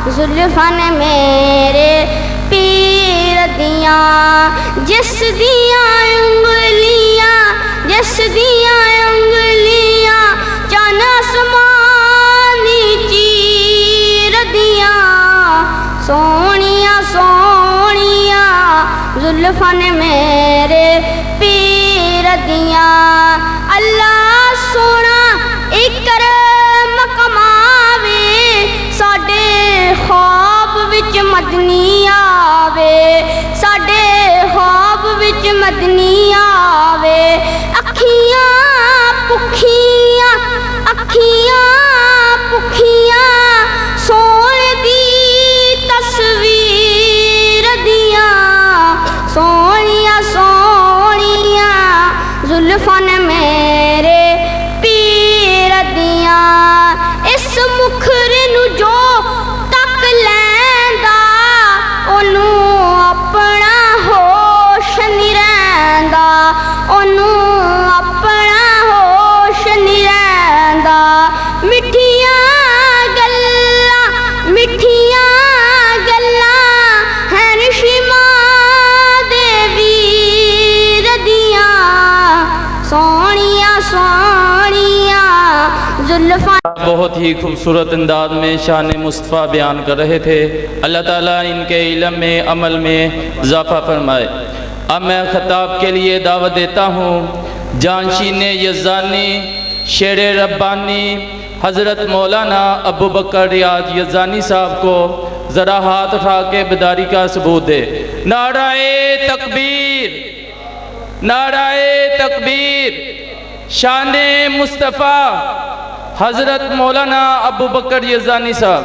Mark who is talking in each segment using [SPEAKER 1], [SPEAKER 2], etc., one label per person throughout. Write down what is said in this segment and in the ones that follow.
[SPEAKER 1] जुल्फां ने मेरे पीर दियां, जिस दियां उंगलियां, जिस दियां उंगलियां चन आसमानी चीर दियां। सोहणियां सोहणियां जुल्फां ने मेरे पीर दियां। अल्लाह सोना इकरम कमावे, साडे ख्वाब विच मदनी आवे, साडे ख्वाब विच मदनी आवे। अखियां भुखियां, अखियां भुखियां सोने दी तस्वीर दियां। सोहणियां सोहणियां जुल्फां ने मेरे पीर दियां। इस मुखरे नू जो तक लैंदा, ओनू अपना होश नहीं रहिंदा, ओनू अपना होश नहीं रहिंदा। मिठियां गल्लां, मिठियां गल्लां हैं शिमा दे वीर दियां। सोहणियां सोहणियां जुल्फां।
[SPEAKER 2] बहुत ही खूबसूरत अंदाज में शान मुस्तफ़ा बयान कर रहे थे। अल्लाह ताला इनके इल्म में, अमल में इजाफ़ा फरमाए। अब मैं ख़ताब के लिए दावत देता हूँ जानशीन यज़ानी शेर रब्बानी हज़रत मौलाना अबू बकर रियाज यज़ानी साहब को। ज़रा हाथ उठा के बेदारी का सबूत दे। नाराए तकबीर, नाराए तकबीर। शान मुस्तफ़ा हज़रत मौलाना अबू बकर यज़ानी साहब।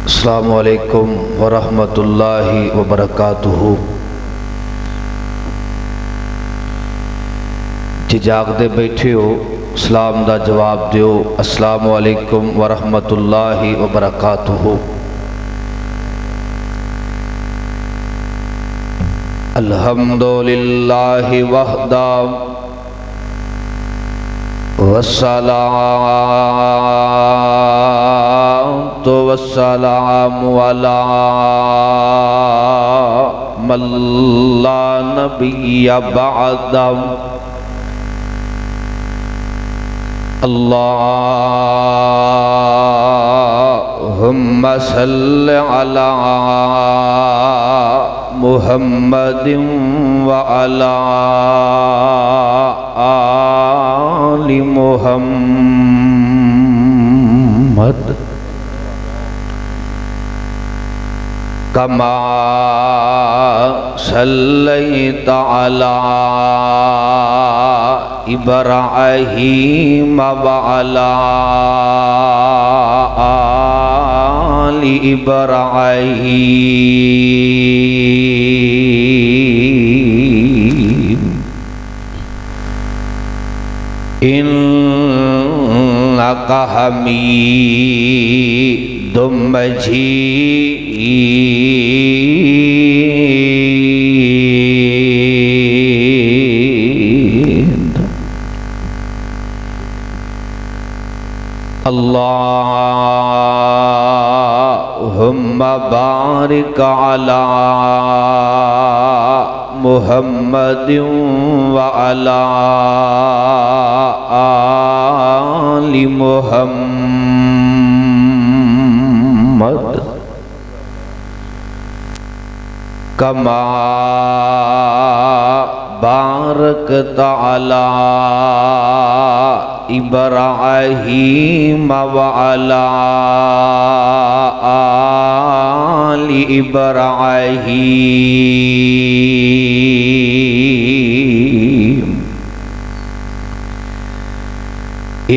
[SPEAKER 3] अस्सलामु अलैकुम वरहमतुल्लाहि वबरकातुहू। जे जागदे बैठे हो सलाम दा जवाब दियो। अस्सलामु अलैकुम वरहमतुल्लाहि वबरकातुहू। अल्हम्दुलिल्लाहि वहदा वस्सलातु वस्सलामु अला मन ला नबिय्य बअदा। अल्लाहुम्मा सल्लि अला मुहम्मदिन व अला आलि मुहम्मद कमा सल्लैता अला इब्राहीम व अला आलि इब्राहीम इन्नका हमीदुम मजीद। अल्लाहुम्मा बारिक अला मुहम्मदिन व अला आलि मुहम्मद कमा बारकता अला इब्राहीम व अला आलि इब्राहीम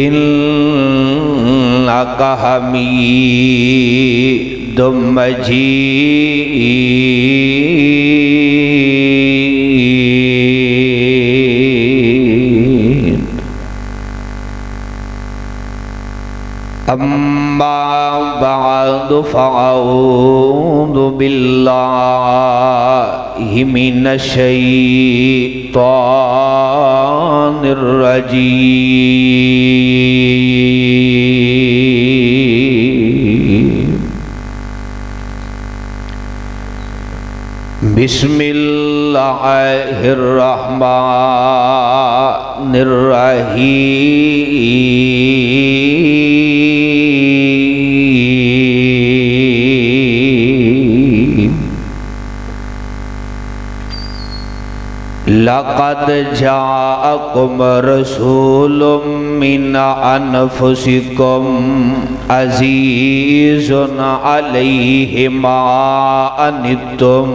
[SPEAKER 3] इन्नका हमीदुम मजीद। अम्मा बाद फ़अऊज़ु बिल्लाहि मिनश्शैतानिर रजीम। बिस्मिल्लाहिर रहमानिर रहीम। लक़द जाअकुम रसूलुम मिन अनफुसिकुम अज़ीज़ुन अलैहि मा अनित्तुम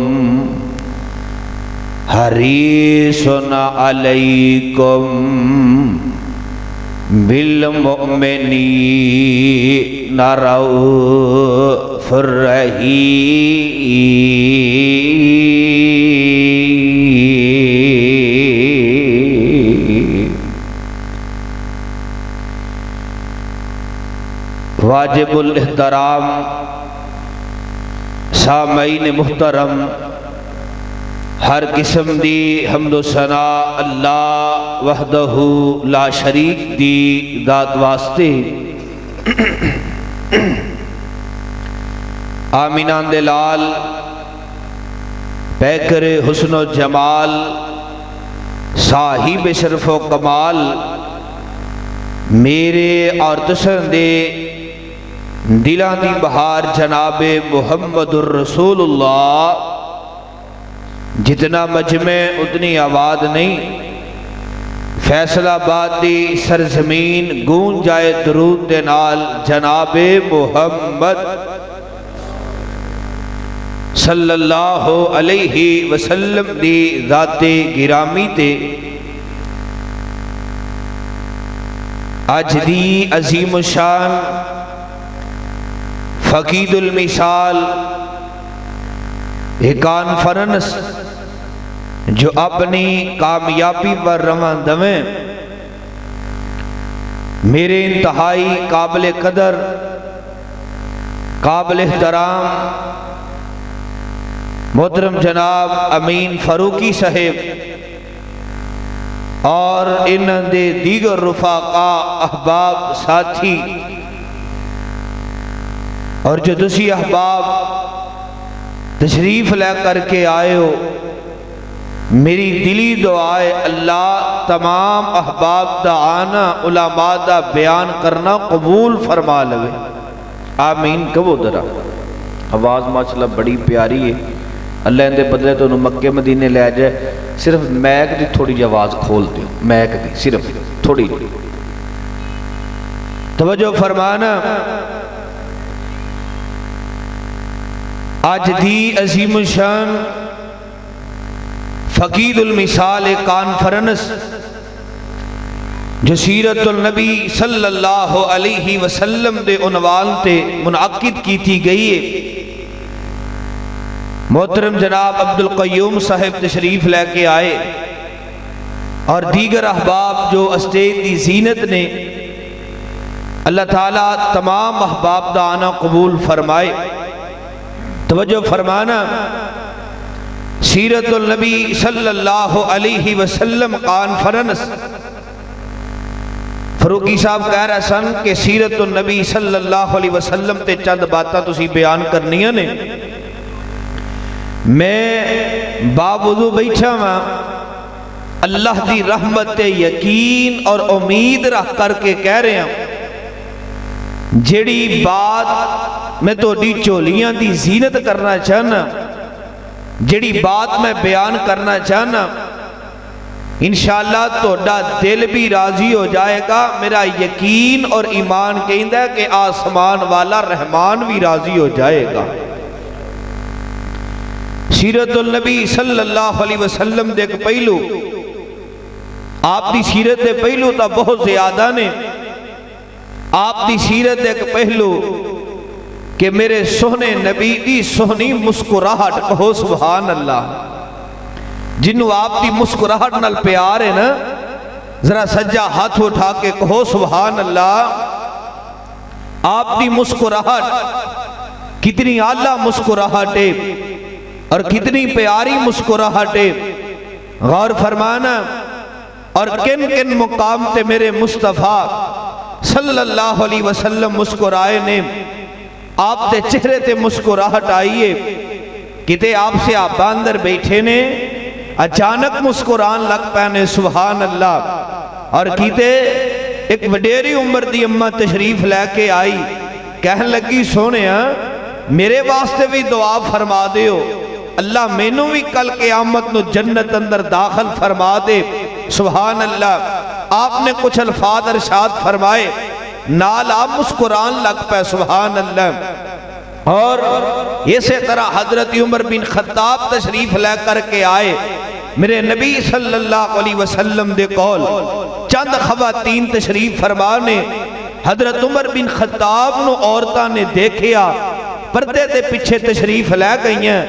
[SPEAKER 3] हरीसुन अलैकुम बिल मुमिनीन रऊफ़ुर रहीम। वाजिबुल इहतराम सामईन मुहतरम, हर किस्म दी हम्दो सना अल्लाह वहदहू ला शरीक दी दात वास्ते। आमीना दे लाल पैकर हुस्नो जमाल साहिब शरफो कमाल मेरे और तुसन दे दिलां दी बहार जनाबे मुहम्मदुर रसूलुल्लाह। जितना मजमे उतनी आवाज़ नहीं, फैसलाबाद दी सरजमीन गूंज जाए दरूद दे नाल जनाबे मुहम्मद सल्लल्लाहु अलैहि वसल्लम दी ज़ाते गिरामी ते अज दी अजीम शान फ़कीदुल मिसाल एक कॉन्फ्रेंस जो अपनी कामयाबी पर रवां दवें, मेरे इंतहाई काबिल कदर काबिल एहतराम मोहतरम जनाब अमीन फारूकी साहेब और इन्हां दे दीगर रुफाका अहबाब साथी और जो तुसी अहबाब तशरीफ़ लै करके आए हो, मेरी दिली दुआए अल्लाह तमाम अहबाब दा आना उलमा दा बयान करना कबूल फरमा लवे। आमीन कहो जरा। आवाज़ माशाअल्लाह बड़ी प्यारी है। अल्लाह इहदे बदले तो मक्के मदीने लै जाए। सिर्फ मैक की थोड़ी जी आवाज़ खोल दो, मैक की सिर्फ थोड़ी तवज्जो फरमाना। आज दी अजीम शान फ़कीदुल मिसाल कॉन्फ्रेंस जो सीरतुल नबी सल्लल्लाहु अलैहि वसल्लम दे उनवान ते मुनअक्किद की गई है। मोहतरम जनाब अब्दुल क़य्यूम साहिब तशरीफ़ लेके आए और दीगर अहबाब जो स्टेज की जीनत ने। अल्लाह ताला तमाम अहबाब दा आना कबूल फरमाए। तवज्जो फरमाना। सीरतुल नबी सल्लल्लाहु अलैहि वसल्लम कॉन्फ्रेंस फरूकी साहब कह रहे सन कि सीरतुल नबी सल्लल्लाहु अलैहि वसल्लम ते चंद बातां तुसी बयान करनियां ने। मैं बावजूद बैठा वहां अल्लाह की रहमत ते यकीन और उम्मीद रख करके कह रहा जेड़ी बात मैं थोड़ी झोलियां की जीनत करना चाहना, जेड़ी बात मैं बयान करना चाहना, इंशाअल्लाह तोड़ा दिल भी राजी हो जाएगा। मेरा यकीन और ईमान कहता है कि आसमान वाला रहमान भी राजी हो जाएगा। सीरतुल नबी सल्लल्लाहु अलैहि वसल्लम दे एक पहलू, आपकी सीरत के पहलू तो बहुत ज्यादा ने। आपकी सीरत एक पहलू कि मेरे सोहने नबी की सोहनी मुस्कुराहट, कहो सुभान अल्लाह। जिन्हों आपकी मुस्कुराहट नाल प्यार है ना, जरा सज्जा हाथ उठा के कहो सुभान अल्लाह। आपकी मुस्कुराहट कितनी आला मुस्कुराहट है और कितनी प्यारी मुस्कुराहट है। गौर फरमाना। और किन किन मुकाम ते मेरे मुस्तफ़ा सल्लल्लाहु अलैहि वसल्लम मुस्कुराए ने, आप ते चेहरे ते मुस्कुराहट आई है। किते आपसे आप अंदर बैठे ने, अचानक मुस्कुरान लग पै ने, सुभान अल्लाह। और किते एक वडेरी उम्र दी अम्मा तशरीफ लैके आई, कहन लगी सोने मेरे वास्ते भी दुआ फरमा दियो, अल्लाह मैनू भी कल क़यामत नूं जन्नत अंदर दाखिल फरमा दे। सुभान अल्लाह। आपने कुछ अल्फाज इरशाद फरमाए, नाल आप मुस्कुरान लग पे। सुभान अल्लाह। और इसी तरह हजरत उमर बिन खत्ताब तशरीफ लेकर के आए, मेरे नबी सल्लल्लाहु अलैहि वसल्लम दे कोल चंद खवातीन तशरीफ फरमा ने। हजरत उमर बिन खत्ताब नूं औरतां ने देखिया, पर्दे दे पीछे तशरीफ लै गईयां।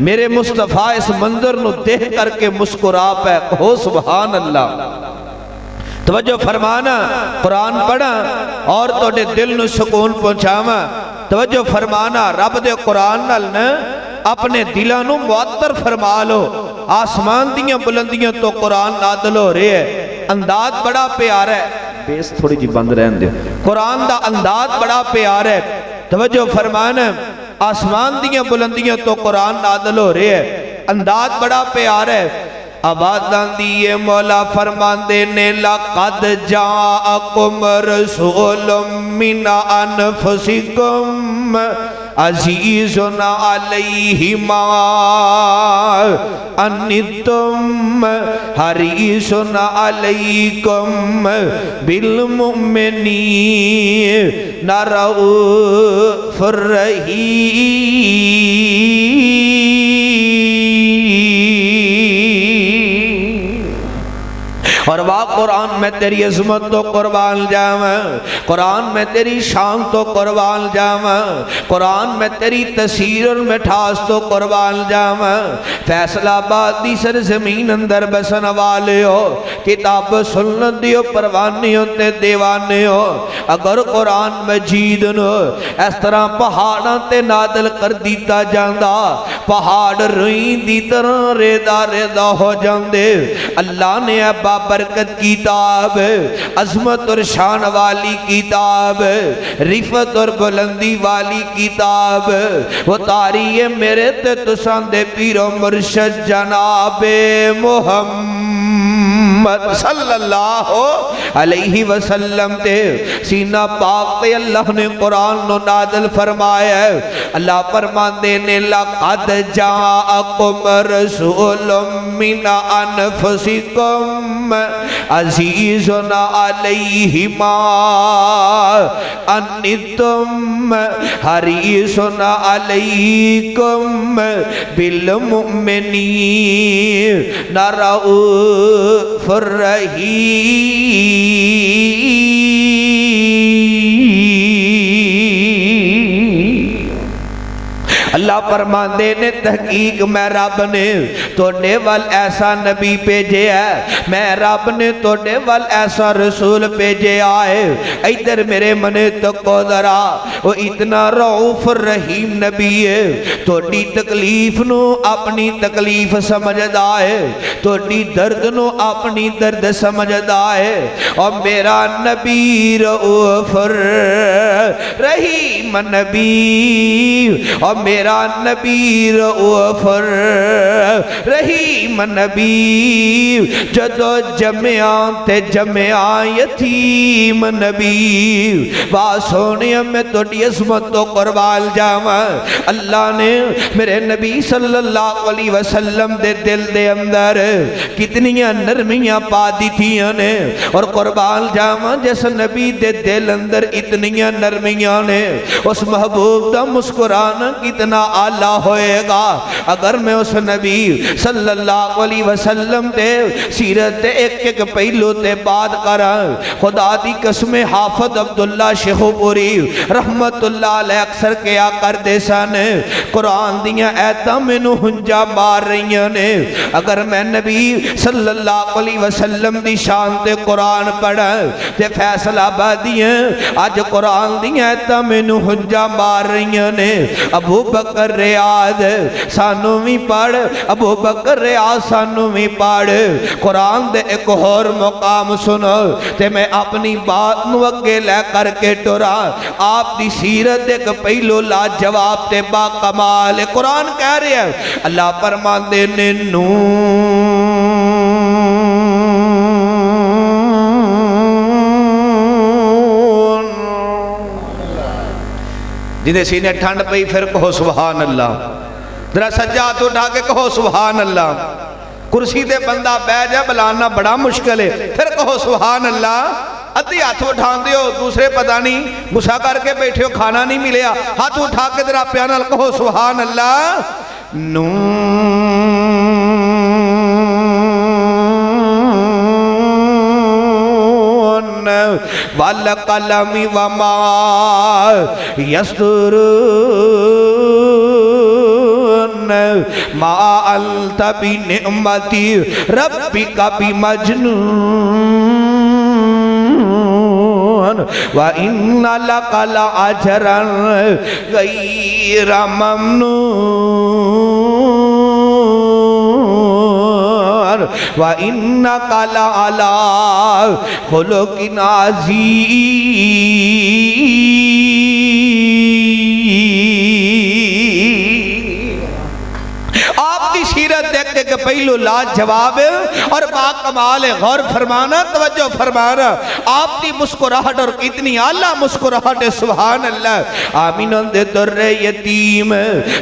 [SPEAKER 3] मेरे मुस्तफा इस मंजर नूं देख करके मुस्कुरा पै। हो सुभान अल्लाह। तवज्जो फरमाना, कुरान पढ़ा और तोड़े दिल नूं सुकून पहुंचावा। तवज्जो फरमाना, रब दे कुरान नाल न अपने दिलां नूं मुअत्तर फरमा लो। आसमान दियां बुलंदियां तो कुरान नाज़िल हो रहे है। अंदाज बड़ा प्यारा है, बेस थोड़ी जी बंद रहन दो। कुरान दा अंदाज बड़ा प्यारा है। तवज्जो फरमाना, आसमान दियां बुलंदियां तो कुरान नाज़िल हो रहे है, अंदाज बड़ा प्यारा है। आवाज़ां दिए मौला फरमांदे ने, लक़द जाअकुम रसूलुम मिन अनफुसिकुम अज़ीज़ुन अलैहि मा अन्नितुम हरीसुन अलैकुम बिल मुमिनीना रऊफ़ुर रहीम। और वाह कुरान में तेरी अजमत तो कुर्बान जावा, कुरान में तेरी शान तो कुर्बान जावा, कुरान में तेरी तसीर और मिठास तो कुर्बान जावा। फैसलाबाद दी सरजमीन अंदर बसन वाले हो, किताब सुन्नत दियो परवाने हो ते दीवाने हो। अगर कुरान मजीद नो इस तरह पहाड़ां ते नादल कर दिता जांदा, पहाड़ रुई दी तरह रेदा रेदा हो जांदे। अल्लाह ने बरकत किताब, अजमत और शान वाली किताब, रिफत और बुलंदी वाली किताब वो तारी है मेरे ते तुसां दे पीरो मुर्शद जनाबे मुहम्मद सल्लल्लाहु अलैहि वसल्लम ते सीना पाक पे अल्लाह ने कुरान नो नाज़िल फरमाया है। अल्लाह फरमाते ने, लक़द जाअकुम रसूलुम मिन अनफुसिकुम अज़ीज़ुन अलैहि मा अन्नितुम हरीसुन अलैकुम बिल मुमिनीना रऊफ़ुर रहीम। अल्लाह फरमाते ने, तहकीक मैं रब ने तोड़े वल ऐसा नबी भेजे है, मैं रब ने तोड़े वल ऐसा रसूल भेजे आए। इधर मेरे मने तको जरा, वो इतना रऊफ रहीम नबी है। तोड़ी तकलीफ नो अपनी तकलीफ समझदा है, तोड़ी दर्द नो अपनी दर्द समझदा है। और मेरा नबी रऊफ रहीम नबी, और मेरा नबी रऊफ़ुर रहीम नबी। जदो जमया ते जमया यतीम नबी। वाह सोने मैं तोड़ी अज़मत तो कुर्बान जावा। अल्लाह ने मेरे नबी सल्लल्लाहु अलैहि वसल्लम दे दिल दे अंदर कितनियां नरमियां पा दिथियां ने। और कुर्बान जावा जिस नबी दे दिल अंदर इतनियां नरमियां ने, उस महबूब दा मुस्कुराना कितना आला होएगा। अगर मैं उस नबी सल्लल्लाहु अलैहि वसल्लम दे सीरत दे एक एक पहलू ते बात करा, खुदा दी कसम हाफिज अब्दुल्ला शेखोपुरी रहमतुल्लाह अलैह अक्सर क्या करदे सन, कुरान दियां ऐतां मैनू हुंजा मार रही ने। अगर मैं नबी सल्लल्लाहु अलैहि वसल्लम दी शान ते कुरान पढ़ा ते फैसलाबादियां अज कुरान दियां ऐतां मैनू हुंजा मार रही ने। अबू बकर रियाद सानू भी पढ़, अबू बकर रियाद सानू भी पढ़। कुरान दे एक होर मुकाम सुनो ते मैं अपनी बात नू अगे लै करके टुरा। आप दी सीरत एक पहलू लाजवाब ते बा कमाल। कुरान कह रहा है, अल्लाह फरमांदे ने जिन्हें सीने ठंड पई फिर कहो सुभान अल्लाह। जरा सज्जा हाथ उठा के कहो सुभान अल्लाह। कुर्सी ते बंदा बह जा बुलाना बड़ा मुश्किल है, फिर कहो सुभान अल्लाह। अद्धी हाथ उठा दो, दूसरे पता नहीं गुस्सा करके बैठे हो खाना नहीं मिलया, हाथ उठा के जरा प्यार नाल कहो सुभान अल्लाह। वल कलमी वमा यस्तुरून मा अंत बिनिअमति रब्बिका बिमजनून व इन्ना लका लअजरन गैरा ममनून व इन्नका लअला खुलुकिन सीरत देख के पहलू लाजवाब और बाकमाल है। गौर फरमाना, तवज्जो फरमाना। आपकी मुस्कुराहट और कितनी आला मुस्कुराहट है, सुभान अल्लाह। आमीना दे दुर्रे यतीम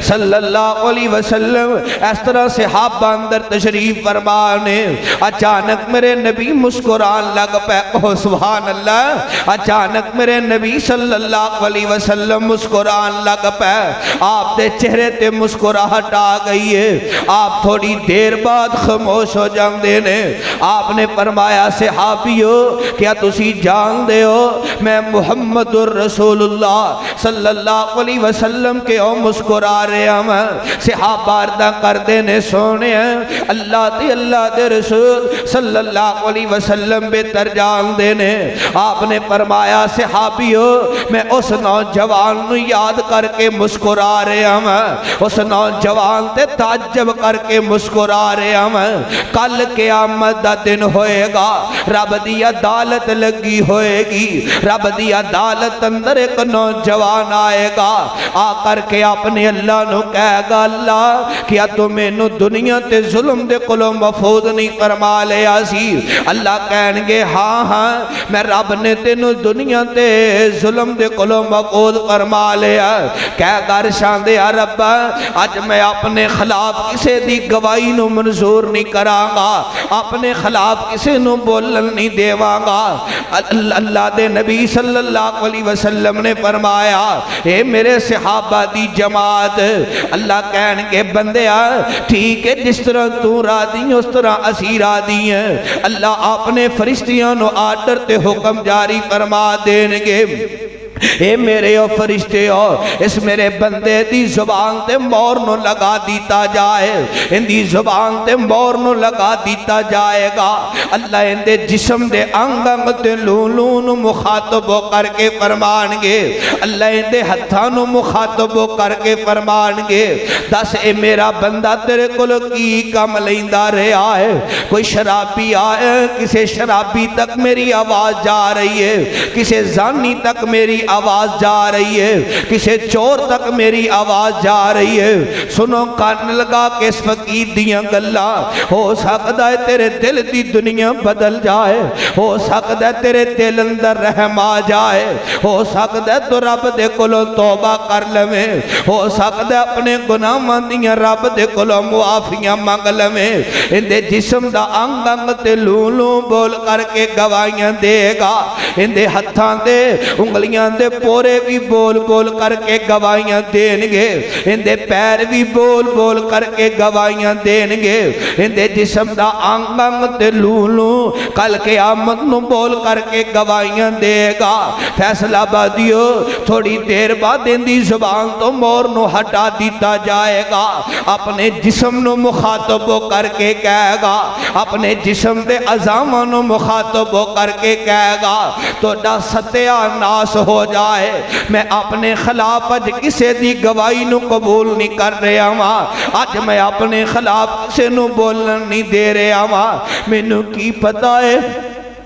[SPEAKER 3] सल्लल्लाहु अलैहि वसल्लम इस तरह से सहाबा अंदर तशरीफ फरमाने, अचानक मेरे नबी मुस्कुरान लग पे, कहो सुभान अल्लाह। अचानक मेरे नबी सल्लल्लाहु अलैहि वसल्लम मुस्कुरान लग पे, आपके चेहरे ते मुस्कुराहट आ गई है। आप थोड़ी देर बाद खामोश हो जाते ने। आपने फरमाया सहाबियो क्या तुसी जानते हो मैं मुहम्मदुर रसूलुल्लाह सल्लल्लाहु अलैहि वसल्लम के ओ मुस्कुरा रहा मैं। सहाबा अर्दा करते ने सोने अल्लाह दे रसूल सल्लल्लाहु अलैहि वसल्लम बेहतर जानते ने। आपने फरमाया सहाबियो मैं उस नौजवान नू याद करके मुस्कुरा रहा मैं, उस नौजवान ते ताज्जुब करके मुस्कुरा रहा मैं। कल क़यामत दा दिन होएगा, रब दी अदालत लगी होएगी। रब दी अदालत अंदर एक नौजवान आएगा, आकर के अपने अल्लाह नू कहेगा अल्लाह क्या तू मैनू दुनिया ते जुल्म दे कोलों महफूज नहीं फरमा लिया सी। अल्लाह कहणगे हाँ हाँ मैं रब ने तेनू दुनिया ते जुल्म दे कोलों महफूज फरमा लिया। कह कर शांदे रब्बा अज मैं अपने खिलाफ किसी दी गवाही नू मंजूर नहीं करांगा, अपने खिलाफ किसी नू बोलन नहीं देवांगा। अल्लाह दे नबी सल्लल्लाहु अलैहि वसल्लम ने फरमाया ए मेरे सहाबा दी जमात, अल्लाह कहणगे बंदिया ठीक है जिस तरह तू राजी उस तरह असी राजी हैं। अल्लाह अपने फरिश्तियां नू आर्डर ते हुक्म जारी फरमा देंगे ए मेरे ओ फरिश्ते हो इस मेरे बंदे दी जुबान ते मोहर नू लगा दीता जाए, इंदी जुबान ते मोहर नू लगा दीता जाएगा। अल्लाह इंदे जिस्म दे अंग अंग ते लू लू नू मुखातब करके फरमानगे, अल्लाह इंदे हत्थां नू मुखातब करके फरमानगे दस ए मेरा बंदा तेरे कोल की कम लैंदा रहा है। कोई शराबी आए, किसी शराबी तक मेरी आवाज जा रही है, किसी जानी तक मेरी आवाज जा रही है, किसी चोर तक मेरी आवाज जा रही है। सुनो कान लगा के इस फकीर दियां गल्लां, हो सकता है तेरे दिल दी दुनिया बदल जाए, हो सकता है तेरे दिल अंदर रहम आ जाए, हो सकता है तो रब दे कोलों तौबा कर लवे, हो सकता है अपने गुनाहां दियां रब दे कोलों मुआफियां मंग लवे। इंदे जिस्म दा अंग अंग ते लू लू बोल करके गवाहियां देगा, इंदे हत्थां दे उंगलियां दे पोरे भी बोल बोल करके गवाहियां देणगे, इंदे पैर भी बोल बोल करके गवाहियां देणगे, इंदे जिस्म दा अंग अंग ते लू लू कल क़यामत नूं बोल करके गवाहियां देगा। फैसलाबादियो थोड़ी देर बाद इंदी ज़ुबान तो मोर नूं हटा दिता जाएगा, अपने जिस्म नूं मुखातब करके कहेगा, अपने जिस्म दे अज़ामां नूं मुखातब करके कहेगा तोड़ा सत्यानाश हो जाए, मैं अपने खिलाफ अज किसी दी गवाही नूं कबूल नहीं कर रहा वा, अज मैं अपने खिलाफ किसी नूं बोलन नहीं दे रहा वा। मैनू की पता है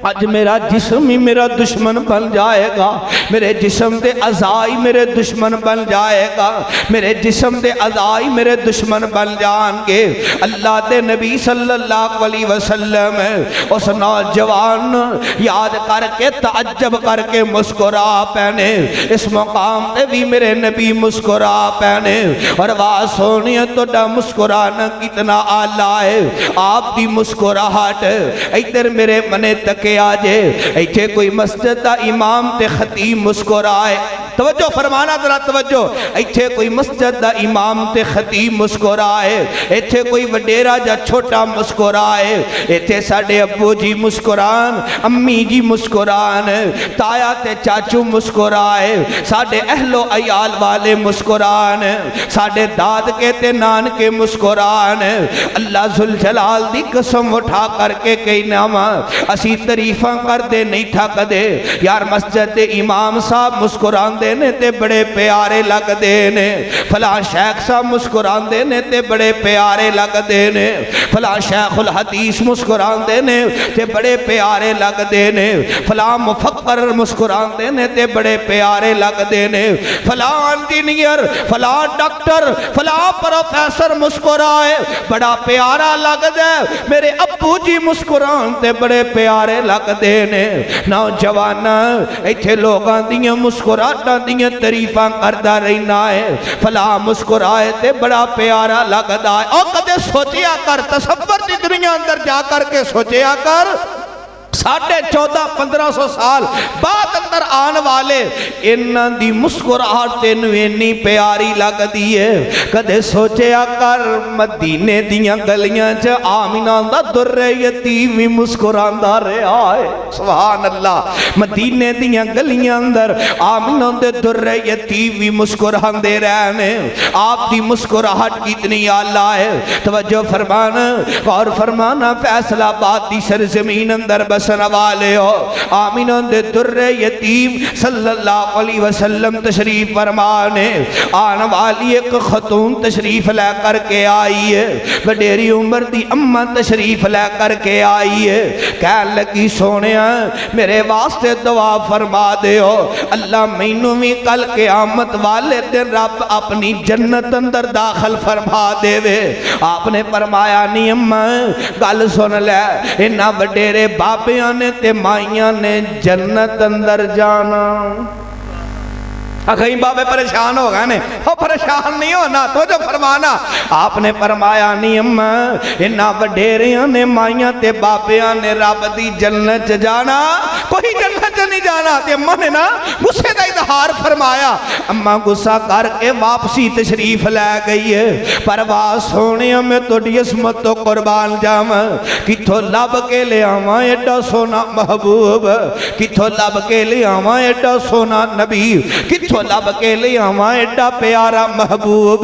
[SPEAKER 3] अज मेरा जिस्म ही मेरा दुश्मन बन जाएगा, मेरे जिस्म के अज़ाई मेरे दुश्मन बन जाएगा, मेरे जिस्म के अज़ाई मेरे दुश्मन बन जाएंगे। अल्लाह के नबी सल्लल्लाहु अलैहि वसल्लम उस नौजवान याद करके तअज्जब करके मुस्कुरा पैने, इस मकाम पे भी मेरे नबी मुस्कुरा पैने। और वाह सोनिया तोड़ा मुस्कुराना कितना आला है, आपकी मुस्कुराहट इधर मेरे मने तक आजे, इत्थे कोई मस्जिद दा इमाम ते खतीब मुस्कुराए, तवज्जो फरमाना जरा तवज्जो, इत्थे कोई मस्जिद दा इमाम ते खतीब मुस्कुराए, इत्थे कोई वडेरा जा छोटा मुस्कुराए, इत्थे साडे अब्बू जी मुस्कुरान, अम्मी जी मुस्कुरान, ताया ते चाचू मुस्कुराए, साडे अहलो अयाल वाले मुस्कुरान, साडे दादके ते नानके मुस्कुरान। अल्लाह जुल जलाल दी कसम उठा करके कहना वा असी तरीफा करते नहीं थकदे यार, मस्जिद के इमाम साहब मुस्कुराते ने ते बड़े प्यारे लगते ने, फला शेख साहब मुस्कुराते ने ते बड़े प्यारे लगते ने, फला शेखुल हदीस मुस्कुराते ने ते बड़े प्यारे लगते ने, फला मुफक्कर मुस्कुराते ने ते बड़े प्यारे लगते ने, फला इंजीनियर फला डॉक्टर फला प्रोफेसर मुस्कुराए बड़ा प्यारा लगता है, मेरे अब्बू जी मुस्कुराते बड़े प्यारे लगते ने। नौजवान इत्थे लोगां दियां मुस्कुराहटां दियां तारीफां करदा रहना है, फला मुस्कुराए ते बड़ा प्यारा लगदा है। और कदे सोचिया कर, तसव्वुर दी दुनिया अंदर जा करके सोचिया कर, 1450-1500 साल बाद अंदर आने वाले इन्हां दी मुस्कुराहट तेनू इन्नी प्यारी लगदी है। कदे सोचिया कर मदीने दियां गलियां च आमिना दा दुर्रे यतीम भी मुस्कुरांदा रहा है, सुभान अल्लाह। मदीने दियां गलियां अंदर आमिना दे दुर्रे यतीम भी मुस्कुरांदे रहने, आप दी मुस्कुराहट कितनी आला है। तवज्जो फरमाना और फरमाना, फैसलाबाद दी सरजमीन अंदर बस वाले हो आमिना दे दुर्रे यतीम सल्लल्लाहु अलैहि वसल्लम तशरीफ फरमाने, आने वाली एक खतून तशरीफ लेकर के आई है, वडेरी उम्र दी अम्मा तशरीफ लेकर के आई है, कह लगी सोनिया मेरे वास्ते दुआ फरमा दे हो, अल्लाह मैनू भी कल क़यामत वाले दिन रब अपनी जन्नत अंदर दाखिल फरमा देवे। आपने फरमाया नहीं अम्मा गल सुन लै, इन्हां वडेरे बाबे ने ते माइया ने जन्नत अंदर जाना। कहीं बाबे परेशान हो गए ने, हो परेशान नहीं होना, तो जो फरमाना आपने फरमाया नहीं अम्मा इन्ना वडेरिया ने माइया ते बाबिया ने रब दी जन्नत च जाना, कोई जन्नत च नहीं जाना। ते अम्मा ने ना गुस्से का इजहार फरमाया, अम्मा गुस्सा करके वापसी तशरीफ लै गई है। पर वाह सोने मैं तुहाडी इसमत तो कुर्बान जावां, किथों लब के ले आवां एडा सोना महबूब, किथों लब के ले आवां एडा सोना नबी, किथों लब के ले आवां एडा प्यारा महबूब।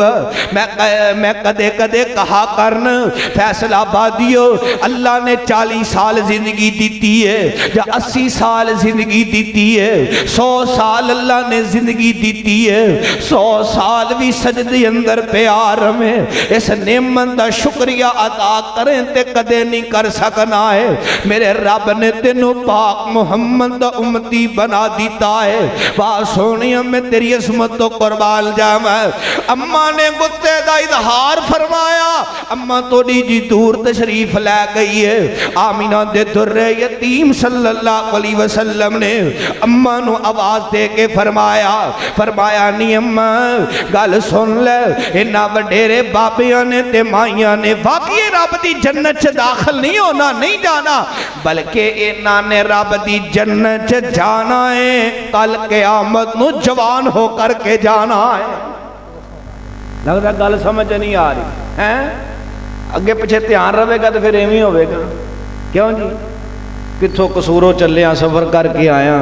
[SPEAKER 3] मैं कदे कदे कहा करन फैसलाबादियो अल्लाह ने 40 साल जिंदगी दी है या 80 साल जिंदगी दी है, 100 साल अल्लाह ने जिंदगी दी है, 100 साल भी सजदे अंदर प्यार में इस नेमत का शुक्रिया अदा करें ते कदे नहीं कर सकना है। मेरे रब ने तेनों पाक मुहम्मद दा उम्मती बना दिता है। वाह सोनिया मैं तेरी इसमत तो कुर्बान जावां। अम्मा ने गुस्से का इजहार फरमाया, अम्मा थोड़ी जी दूर तशरीफ लै गई है। आमिना दे दुर्रे यतीम सल्लल्लाहु अलैहि वसल्लम वसल्लम ने अम्मा नू आवाज दे के फरमाया नी अम्मा गल सुन ले, इन्ना वडेरे बाबियां ने ते माइयां ने वाकई रब दी जन्नत च दाखिल नहीं होना, नहीं जाना, बल्कि इन्हां ने रब दी जन्नत च जाना है, कल क़यामत नू जवान हो करके जाना है। लगता गल समझ नहीं आ रही है? अगे पिछे ध्यान रहेगा तो फिर इवें होगा। क्यों जी? कितों कसूरों चले सफर करके आया,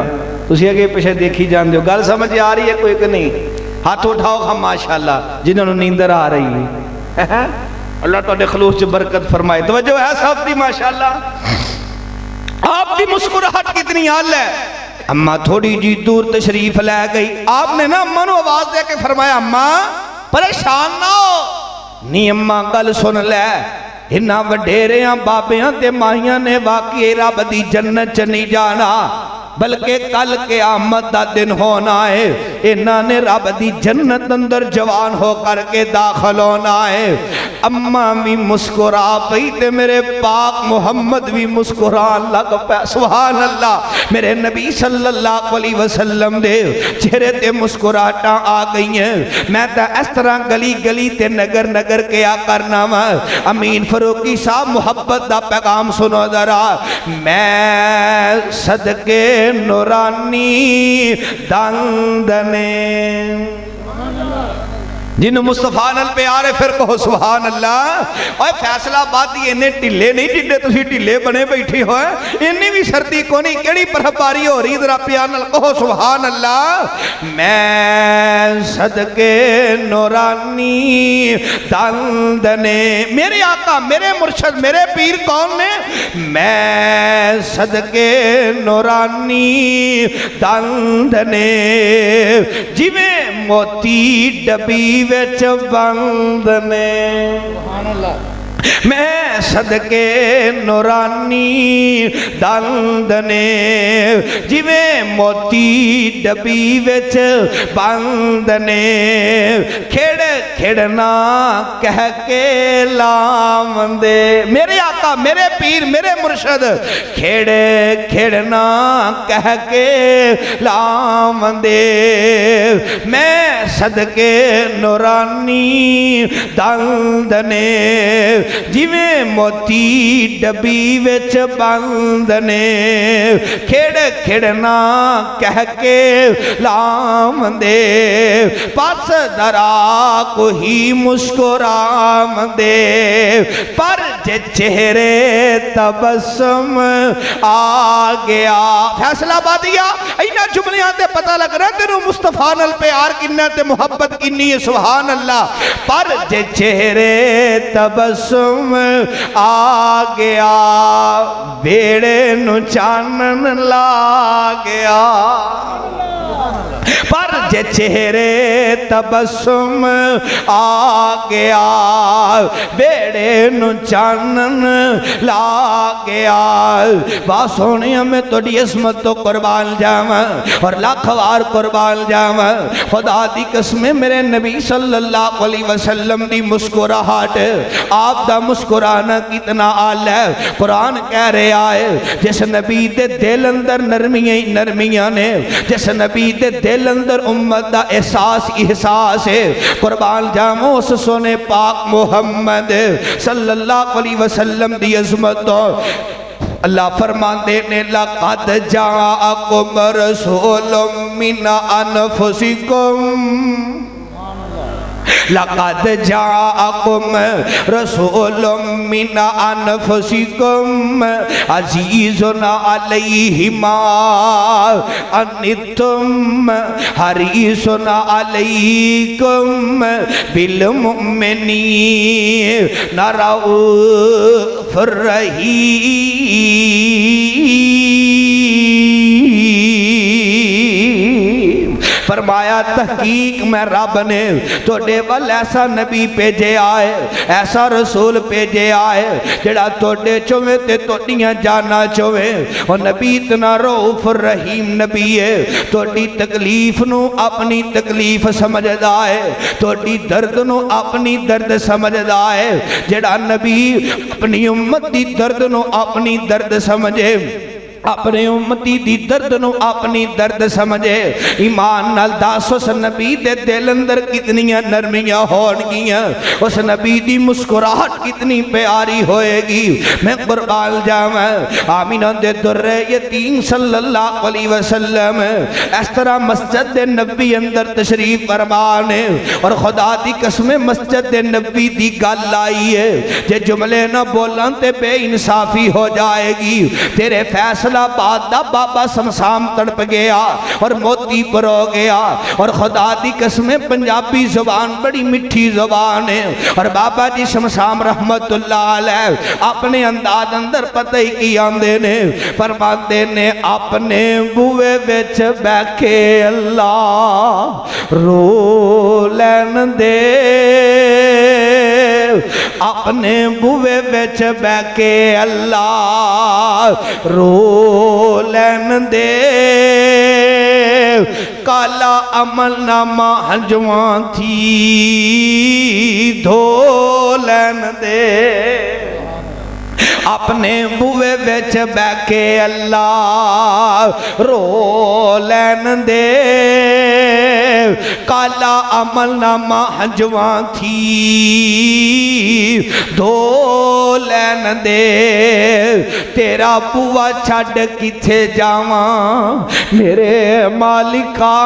[SPEAKER 3] तुम अगे पिछे देखी जाते हो। गल समझ आ रही है कोई कि नहीं? हाथ उठाओ हम माशाअल्लाह जिन्होंने नींदर आ रही है। अल्लाह तुहाडे खलूस च बरकत फरमाए। तवज्जो है साहब दी माशाअल्लाह। आपकी मुस्कुराहट कितनी आल है। अम्मा थोड़ी जी दूर तशरीफ लै गई, आपने ना अम्मा नू आवाज दे के फरमाया अम्मा परेशान ना हो। नी अम्मा गल सुन लै, इन्ना वडेरिया बाबियां ते माइयां ने वाकई रब दी जन्नत च नहीं जाना, बल्कि कल क़यामत दा दिन होना है। इन्हां ने रब दी जन्नत अंदर जवान हो करके दाखिल होना है। अम्मा भी मुस्कुरा पई ते मेरे पाक मुहम्मद भी मुस्कुरान लग पाया। सुभान अल्लाह। मेरे नबी सल्लल्लाहु अलैहि वसल्लम दे चेहरे ते मुस्कुराहटां आ गई हैं। मैं तो इस तरह गली गली ते नगर नगर क्या करना वा। अमीन फरूकी साहब मुहब्बत दा पैगाम सुनो जरा। मैं सदके नूरानी दंद ने, जिन्हों मुस्तफा नाल प्यार है फिर कहो सुभान अल्लाह। और फैसलाबादी इन्ने ढिले नहीं जिन्ने तुसीं ढिले बने बैठे हो, इन्नी भी सर्दी को नहीं, केड़ी बर्फबारी हो रही, जरा प्यार नाल कहो सुभान अल्लाह। मैं सदके नूरानी दंद ने, मेरे आका मेरे मुर्शद मेरे पीर कौन ने? मैं सदके नूरानी दंद ने, जिवें मोती डबी विच बंद ने। मैं सदके नूरानी दंद ने, जिवें मोती डबी विच बंद ने। खेड़ खेड़ना कह के लावंदे, मेरे आका मेरे पीर मेरे मुर्शद खेड़े खेड़ना कह के लावंदे। मैं सदके नूरानी दंद ने, जिवें मोती डबी विच बंद ने। खेड़ खेड़ना कह के लावंदे, पास दरा को ही मुस्कुरावंदे। पर जे चेहरे तबस्सुम आ गया। फैसलाबादिया इन्हां जुमलियां ते पता लग रहा तेनू मुस्तफा नाल प्यार किन्ना ते मुहब्बत किन्नी है। सुभान अल्लाह। पर जे चेहरे तबस्सुम आ गया, बेड़े नू चानन ला गया। पर जे चेहरे तबस्सुम आ गया, बेड़े नू चानन ला गया। वाह सोनिया मैं तुहाडी इस्मत तो कुर्बान जावां और लाख वार कुर्बान जावां। खुदा दी कसम मेरे नबी सल्लल्लाहु अलैहि वसल्लम दी मुस्कुराहट, आप दा मुस्कुराना कितना आला है। कुरान कह रहा है जिस नबी दे दिल अंदर नरमियां ही नरमियां ने, जिस नबी दे दिल अंदर उम्मत दा एहसास है। कुर्बान जावां उस सोने पाक मुहम्मद सल्लल्लाहु अलैहि वसल्लम दी अज़मत तो। अल्लाह फरमाते ने लक़द जाअकुम रसूलुम मिन अनफुसिकुम, लक़द जाअकुम रसूलुम मिन अनफुसिकुम अज़ीज़ुन अलैहि मा अन्नितुम हरीसुन अलैकुम बिल मुमिनीन रऊफ़ुर रहीम। फरमाया तहकीक मैं रब ने तोड़े वल ऐसा नबी भेजे आए, ऐसा रसूल भेजे आए जेड़ा तोड़े चोवे ते तोड़ियां जाना चोवे। और नबी इतना रऊफ रहीम नबी है, तोड़ी तकलीफ नू अपनी तकलीफ समझदा है, तोड़ी दर्द नू अपनी दर्द समझदा है। जेड़ा नबी अपनी उम्मत दी दर्द नू अपनी दर्द समझे, अपने उम्मती दी दर्द नु अपनी दर्द समझे। ईमान नाल दस उस नबी दे दिल अंदर कितनियां नरमियां होणगियां, उस नबी दी मुस्कुराहट कितनी प्यारी होएगी। मैं कुर्बान जावां आमीना दे दुर्रे यतीम सल्लल्लाहु अलैहि वसल्लम इस तरह मस्जिद दे नबी अंदर तशरीफ फरमान है और खुदा दी कसम मस्जिद दे नबी दी गल आई है। जे जुमले ना बोलन ते बेइंसाफी हो जाएगी। तेरे फैसलाबाद दा बाबा शमशाम तड़प गया और मोतीपुर हो गया। और खुदा दी कसम पंजाबी जुबान बड़ी मिठी जुबान है और बाबा जी शमशाम रहमतुल्लाह अलैह अपने अंदाज अंदर पता ही की आंदे ने, फरमाते ने अपने बूहे विच बैठे अल्लाह रो लैन दे, अपने बूहे विच बैठे अल्लाह रो लैन दे, काला अमल नामा हंजवां थी धो लैन दे, अपने बूहे विच बैठे अल्लाह रो लैन दे, काला अमल नामा हंजवां थी धो लैन दे, तेरा बुआ छड़ किथे जावां मेरे मालिका,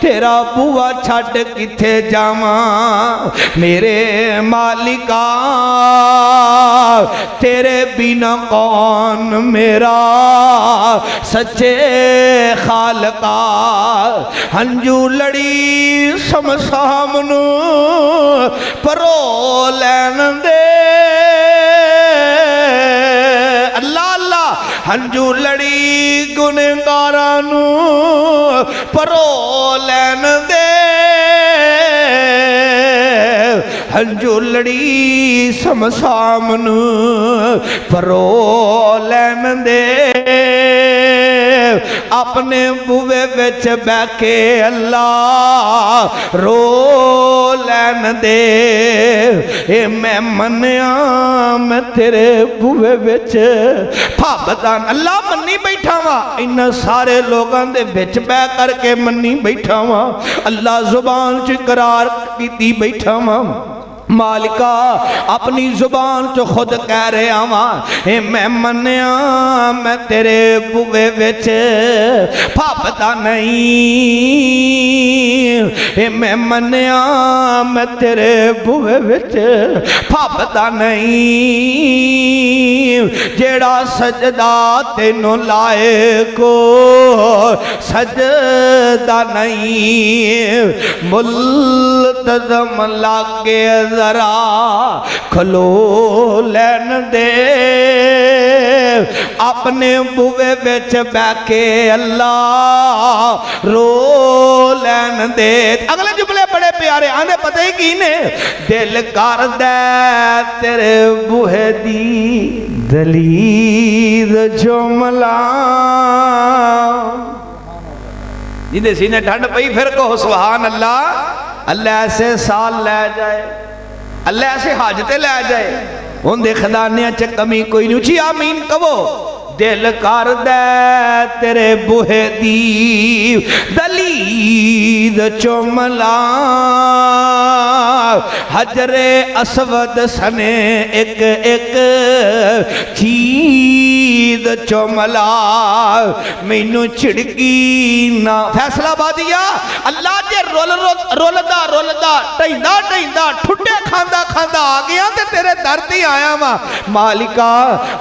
[SPEAKER 3] तेरा बुआ छड़ किथे जावां मेरे मालिका, तेरे बिना कौन मेरा सच्चे खालका, हंजू लड़ी शमशाम नू परो लैन दे, अल्लाह अल्लाह हंजू लड़ी गुनहगारां नू परो लैन दे, हंजू लड़ी शमशाम नू परो लैन दे, अपने बूहे विच बैठे अल्लाह रो लैन दे, ए मैं मन्निया मैं तेरे बूहे विच भाबदान अल्लाह मन्नी बैठा वा, इन सारे लोगों दे विच बह करके मन्नी बैठा वा, अल्लाह जुबान च करार कीती बैठा वा, मालिका अपनी जुबान चो खुद कह रहा वां मैं मन्निया मैं तेरे बूहे विच भाबदा नहीं, मैं मन्निया मैं तेरे बूहे विच भाबदा नहीं, जेड़ा सजदा तेनों लाए को सजदा नहीं, मुल्तज़म लागे जरा खलो लैन दे, अपने बूहे विच बैठे अल्लाह रो लैन दे। अगले जुमले बड़े प्यारे आने पता ही की ने, दिल कर दे तेरे बूहे दी दलीद जुमला, जिंदे सीने ठंड पई फिर कहो सुभान अल्लाह, अल्लाह ऐसे साल लै जाए, अल्लाह ऐसे हाजते लै जाए, उनके खजानिया च कमी कोई नहीं, उची आमीन कहो। दिल कर दे तेरे बूहे दी दलीद चुमला, हजरे असवद सने एक एक चीद चुमला, मैनू छिड़की ना फैसलाबादिया अल्लाह जे रुलदा रुलदा ढैंदा ढैंदा ठुड्डे खांदा खांदा आ गया ते तेरे दर ते आया वा, मालिका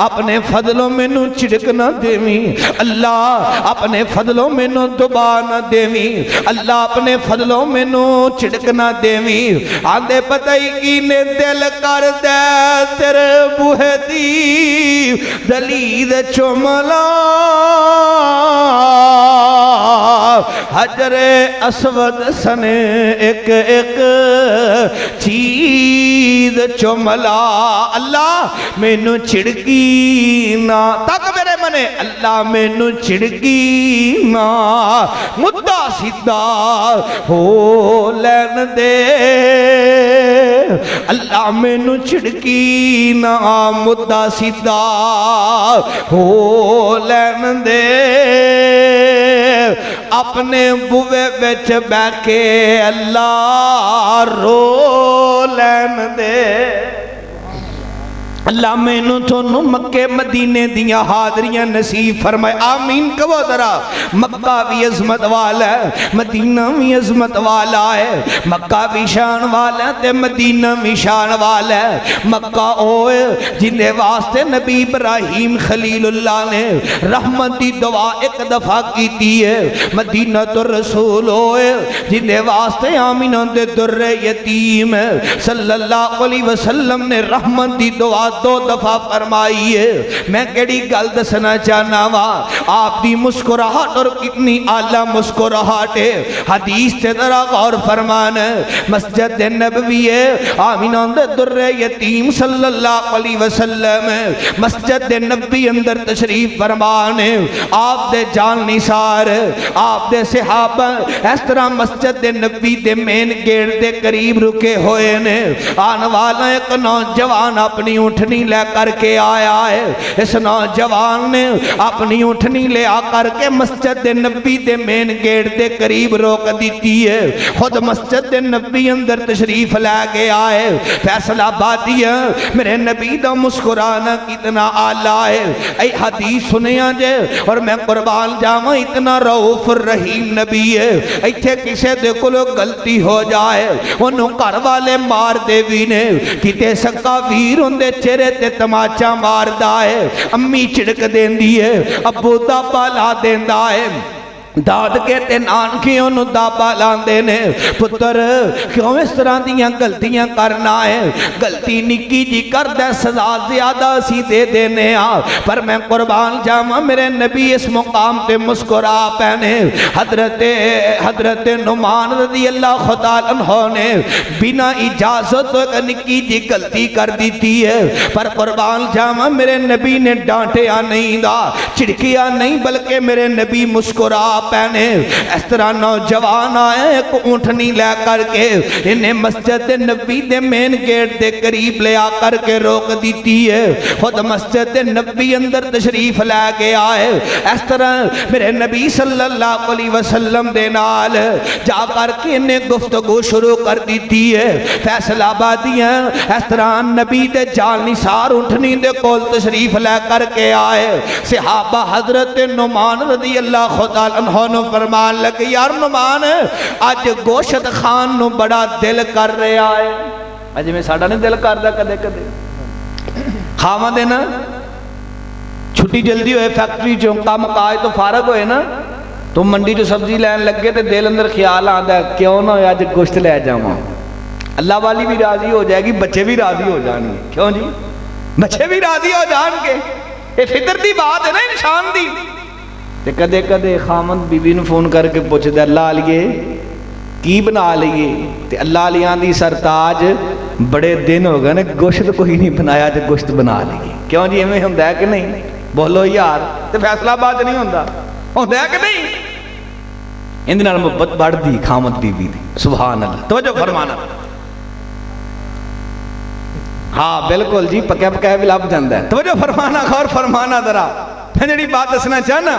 [SPEAKER 3] अपने फजलों मैनू छिड़क ना देवी, अल्लाह अपने फजलों मैनू दुबा ना देवी, अल्लाह अपने फजलों मैनू छिड़क ना देवी। आंदे पता ही की ने दिल कर दे तेरे बूहे दी दलीद चुमला, हजरे असवद सने एक एक चीद चुमला, अल्लाह मैनू छिड़की ना तक मेरे बने अल्लाह मैनू छिड़की ना मुद्दा सीधा हो लैन दे, अल्लाह मैनू छिड़की ना मुद्दा सीधा हो लैन दे, अपने बुवे विच बैके अल्लाह रो लैन दे। अल्लाह मैनू थोनू मक्के मदीने दियां हाजरियां नसीब फरमाए। आमीन कहो जरा। मक्का भी अजमत वाला है, मदीना भी अजमत वाला है। मक्का भी शान वाला है ते मदीना भी शान वाला है। मक्का ओए जिंदे वास्ते नबी इब्राहीम खलीलुल्लाह ने रहमत दी दुआ एक दफा कीती है। मदीना तो रसूल ओए जिंदे वास्ते आमीना दे दुर्रे यतीम सल्लल्लाहु अलैहि वसल्लम ने रहमत दी दुआ 2 दफा फरमाई है। मैं केड़ी गल दसना चाहना वा, आपकी मुस्कुराहट और कितनी आला मुस्कुराहट है। हदीस से जरा गौर फरमान, मस्जिद नबवी है आमीना दे दुर्रे यतीम सल्लल्लाहु अलैहि वसल्लम मस्जिद नबवी अंदर तशरीफ फरमान, आप दे जान निसार आप दे सहाबा इस तरह मस्जिद नबवी दे मेन गेट दे करीब रुके हुए ने। आने वाला एक नौजवान अपनी उठनी ले करके आया है। इस नौजवान ने अपनी उठनी ले आकर के मस्जिद नबी दे मेन गेट दे करीब रोक दी है। खुद मस्जिद नबी अंदर तशरीफ ला गया है। फैसलाबादी मेरे नबी दा मुस्कुराना कितना आला है। ऐ हदीस सुनिया जे और मैं कुर्बान जावा, इतना रऊफ रहीम नबी है। इत्थे किसे दे कोलों गलती हो जाए ओनू घर वाले मार दे भी ने, किते सक्का वीर उनदे चेहरे ते तमाचा मारदा है, अम्मी झिड़क देंदी है, अब्बू दाबा ला देंदा है, दादके ते नानके ओनू दाबा लांदे ने। पुत्र क्यों इस तरह दियां गलतियां करना है? गलती निक्की जी करदा सजा ज्यादा असी दे देने आ। पर मैं कुर्बान जावा मेरे नबी इस मुकाम पे मुस्कुरा पैने। हजरत नुमान रज़ी अल्लाह तआला अन्हु ने बिना इजाजत तो एक निक्की जी गलती कर दी थी है। पर कुर्बान जावा मेरे नबी ने डांटिया नहीं दा, झिड़किया नहीं, बल्कि मेरे नबी मुस्कुरा पैने। इस तरह नौजवान आए एक ऊँटनी ले करके इन्हें मस्जिद नबी दे मेन गेट दे करीब ले आकर के रोक दी है। खुद मस्जिद नबी अंदर तशरीफ ला के आए। इस तरह मेरे नबी सल्लल्लाहु अलैहि वसल्लम दे नाल जा करके इन्हें गुफ्तगू शुरू कर दी है। फैसलाबादियां इस तरह नबी दे जाल निसार ऊँटनी दे कोल तशरीफ ला करके आए। सहाबा हजरत नुमान रज़ी अल्लाह तआला अन्हु फरमान लगे, यार नुमान अज गोशत खान नु बड़ा दिल कर रहा है। अज में साडा नहीं दिल करदा कदे कदे खावा देना। छुट्टी जल्दी होए फैक्ट्री चो काम काज तो फारग होए ना, तो मंडी चो सब्जी लैन लगे तो दिल अंदर ख्याल आंदा क्यों ना अज गोश्त लै जावां। अल्लाह वाली भी राजी हो जाएगी, बच्चे भी राजी हो जाएंगे। क्यों जी? बच्चे भी राजी हो जाएंगे। ये फितर की बात है ना इंसान की। ते कदे कदे खामद बीबी ने फोन करके पूछता अल्लाह आलिए की बना लीए, ते अल्लाह आलियां दी सरताज बड़े दिन हो गए ने गोश्त कोई नहीं बनाया, तो गोश्त बना लीए। क्यों जी इवें हुंदा है कि नहीं? बोलो यार। तो फैसलाबाद नहीं हुंदा है कि नहीं? इहदे नाल मुहब्बत बढ़दी खामद बीबी दी। सुभान अल्लाह। तवज्जो फरमाना। हाँ बिल्कुल जी, पक्या पक्या भी लभ जाता है। तवज्जो फरमाना, गौर फरमाना जरा। मैं जी बात दसना चाहना,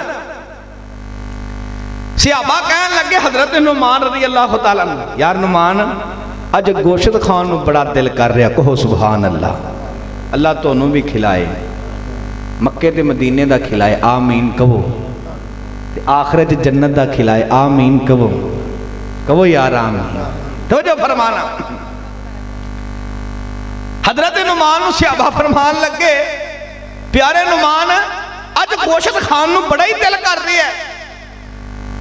[SPEAKER 3] सहाबा कहन लगे हजरत नुमान रज़ी अल्लाह तआला अन्हु, यार नुमान अज गोश्त खान नूं बड़ा दिल कर रहा। कहो सुभान अल्लाह। अल्लाह तुहानूं भी खिलाए, मक्के ते मदीने दा खिलाए, आमीन कहो। ते आखिरत जन्नत दा खिलाए, आमीन कहो। कहो यार आमीन। तो जो फरमाना हजरत नुमान नूं सहाबा फरमान लगे, प्यारे नुमान अज गोश्त खान नूं बड़ा ही दिल कर रहा है।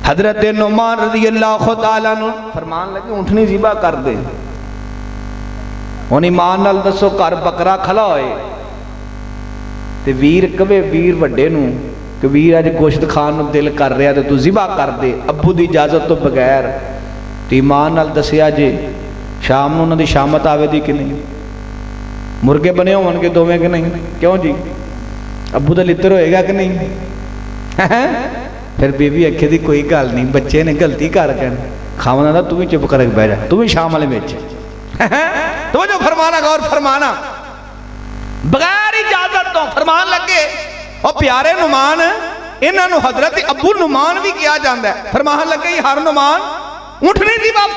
[SPEAKER 3] हजरत नुमान रज़ी अल्लाह तआला अन्हु फरमान लगे ऊँटनी ज़िबा कर दे। हुण ईमान नाल दसो घर बकरा खला होए ते वीर कवे वीर वड्डे नूं कि वीर अज गोश्त खान नूं दिल कर रहा तो तू ज़िबा कर दे अब्बू की इजाजत तो बगैर। तो ईमान नाल दसिया जे शाम नूं उन्हां दी शामत आवेगी कि नहीं? मुर्गे बने होणगे दोवें कि नहीं? क्यों जी?
[SPEAKER 4] अबू का लित्र होएगा कि नहीं? फिर बीवी आखे दी कोई गल नहीं, बच्चे ने गलती कर गए, खावना था तू भी चुप करके बह जा, तू भी शाम वाले बिच।
[SPEAKER 3] तो जो फरमाना गौर फरमाना, बगैर इजाजत तो फरमान लगे। और प्यारे नुमान, इन्हों हजरत अबू नुमान भी किया जाता है। फरमान लगे हर नुमान उठनी दी बाप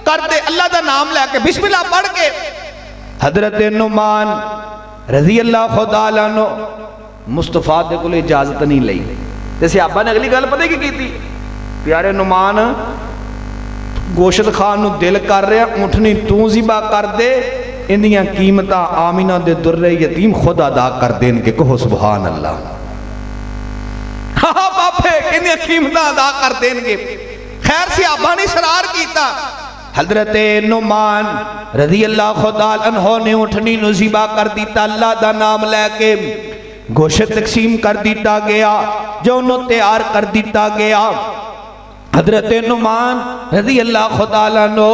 [SPEAKER 3] करते अल्लाह का नाम लैके बिस्मिल्लाह पढ़ के। हजरत नुमान रजी अल्लाह खुदा नो मुस्तफा दे कोल इजाजत नहीं लई ते सहाबा ने अगली गल पता की की? प्यारे नुमान गोशत खान नूं दिल कर रहा, ऊँटनी तू ज़िबा कर दे, इंदियां कीमतां आमिना दे दुर्रे यतीम खुद अदा कर देंगे। कहो सुभान अल्लाह। हाँ बापे इंदियां कीमतां अदा कर देंगे। खैर सहाबा ने इसरार किया। हजरत नुमान रज़ी अल्लाह खुदा अन्हो ने ऊँटनी नूं ज़िबा कर दिता, अल्लाह दा नाम लैके गोशत तकसीम कर दिता गया, जो उन्होंने तैयार कर दिता गया। हजरत नुमान रज़ी अल्लाह खुदा नो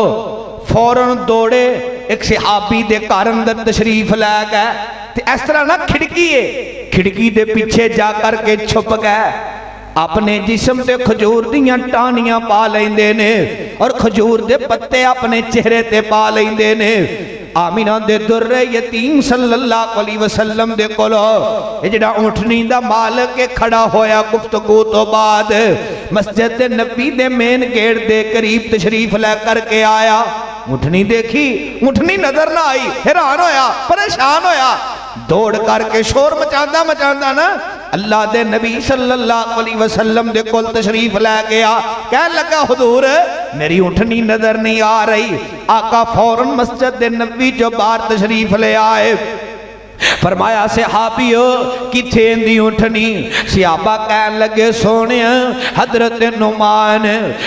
[SPEAKER 3] फौरन दौड़े, एक सहाबी दे घर अंदर तशरीफ लै गए। ते इस तरह ना खिड़की है, खिड़की दे पीछे जा कर के छुप गए, अपने जिस्म ते खजूर दियां टाहनियां पा लेंदे ने और खजूर दे पत्ते अपने चेहरे ते पा लेंदे ने। आमिना दे दुर्रे यतीम सल्लल्लाहु अलैहि वसल्लम दे कोलो ये जिहड़ा ऊँटनी दा मालक के खड़ा होया गुफ्तगू तो बाद मस्जिद दे नबी दे मेन गेट दे करीब तशरीफ लै करके आया। ऊँटनी देखी, ऊँटनी नजर ना आई, हैरान होया, परेशान होया, दौड़ करके शोर मचांदा मचांदा ना अल्लाह दे नबी सल्लल्लाहु अलैहि वसल्लम दे कोल तशरीफ लै गया। कहन लगा हुजूर मेरी ऊँटनी नजर नहीं आ रही। आका फौरन मस्जिद दे नबी जो बाहर तशरीफ ले आए। फरमाया सहाबियो किथे इंदी ऊँटनी? सहाबा कहन लगे सोने हजरत नुमान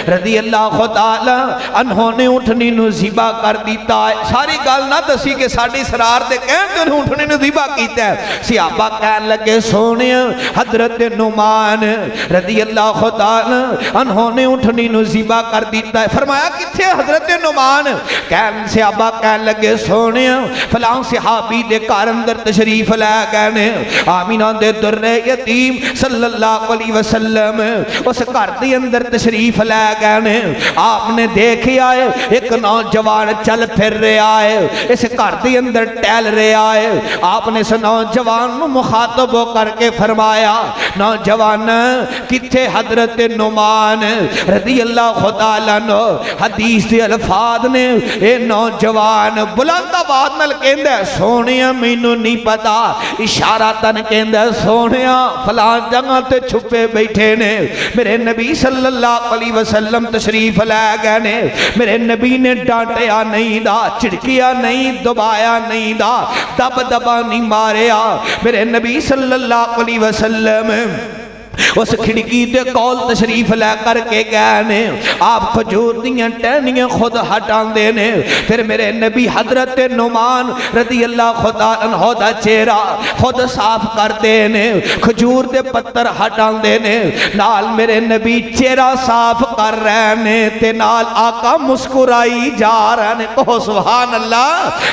[SPEAKER 3] रज़ी अल्लाह तआला अन्हो ने ऊँटनी नूं ज़िबा कर दिता। सारी गल ना दसी कि साडी सरार दे कहण ते ऊँटनी नूं ज़िबा कीता। सहाबा कहन लगे सोने हजरत नुमान रज़ी अल्लाह तआला अन्हो ने ऊँटनी नूं ज़िबा कर दिता। फरमाया किथे हजरत नुमान? कहन सहाबा कहन लगे सोने फलां सहाबी दे घर अंदर तशरीफ लै गए ने, आमिना दे दुर्रे यतीम सल्लल्लाहु अलैहि वसल्लम उस घर के अंदर तशरीफ लै गए ने। आपने देखा है एक नौजवान चल फिर रहा है, इस घर के अंदर टहल रहा है। आपने इस नौजवान को मुखातब करके फरमाया नौजवान किथे हजरत नुमान रज़ी अल्लाह तआला अन्हु? हदीस के अल्फाज ने यह नौजवान बुलंद आवाज नाल कहंदा सोने मैनू नहीं पता, इशारा तन कहंदा सोने फलां जगह ते छुपे बैठे ने, मेरे नबी सल्लल्लाहु अलैहि वसल्लम तशरीफ लै गए ने, मेरे नबी ने डांटिया नहीं दा, झिड़किया नहीं, दबाया नहीं दा, दब दबा नहीं मारिया। मेरे नबी सल्लल्लाहु अलैहि वसल्लम उस खिड़की के कोल तशरीफ लै करके गए ने। आप खजूर दियां टहनियां खुद हटाते ने। फिर मेरे नबी हजरत नुमान रज़ी अल्लाह तआला अन्हु दा चेहरा खुद साफ करते ने, खजूर के पत्तर हटाते ने, नाल मेरे नबी चेहरा साफ कर रहे ने ते नाल आका मुस्कुराई जा रहे ने। कहो सुभान अल्लाह।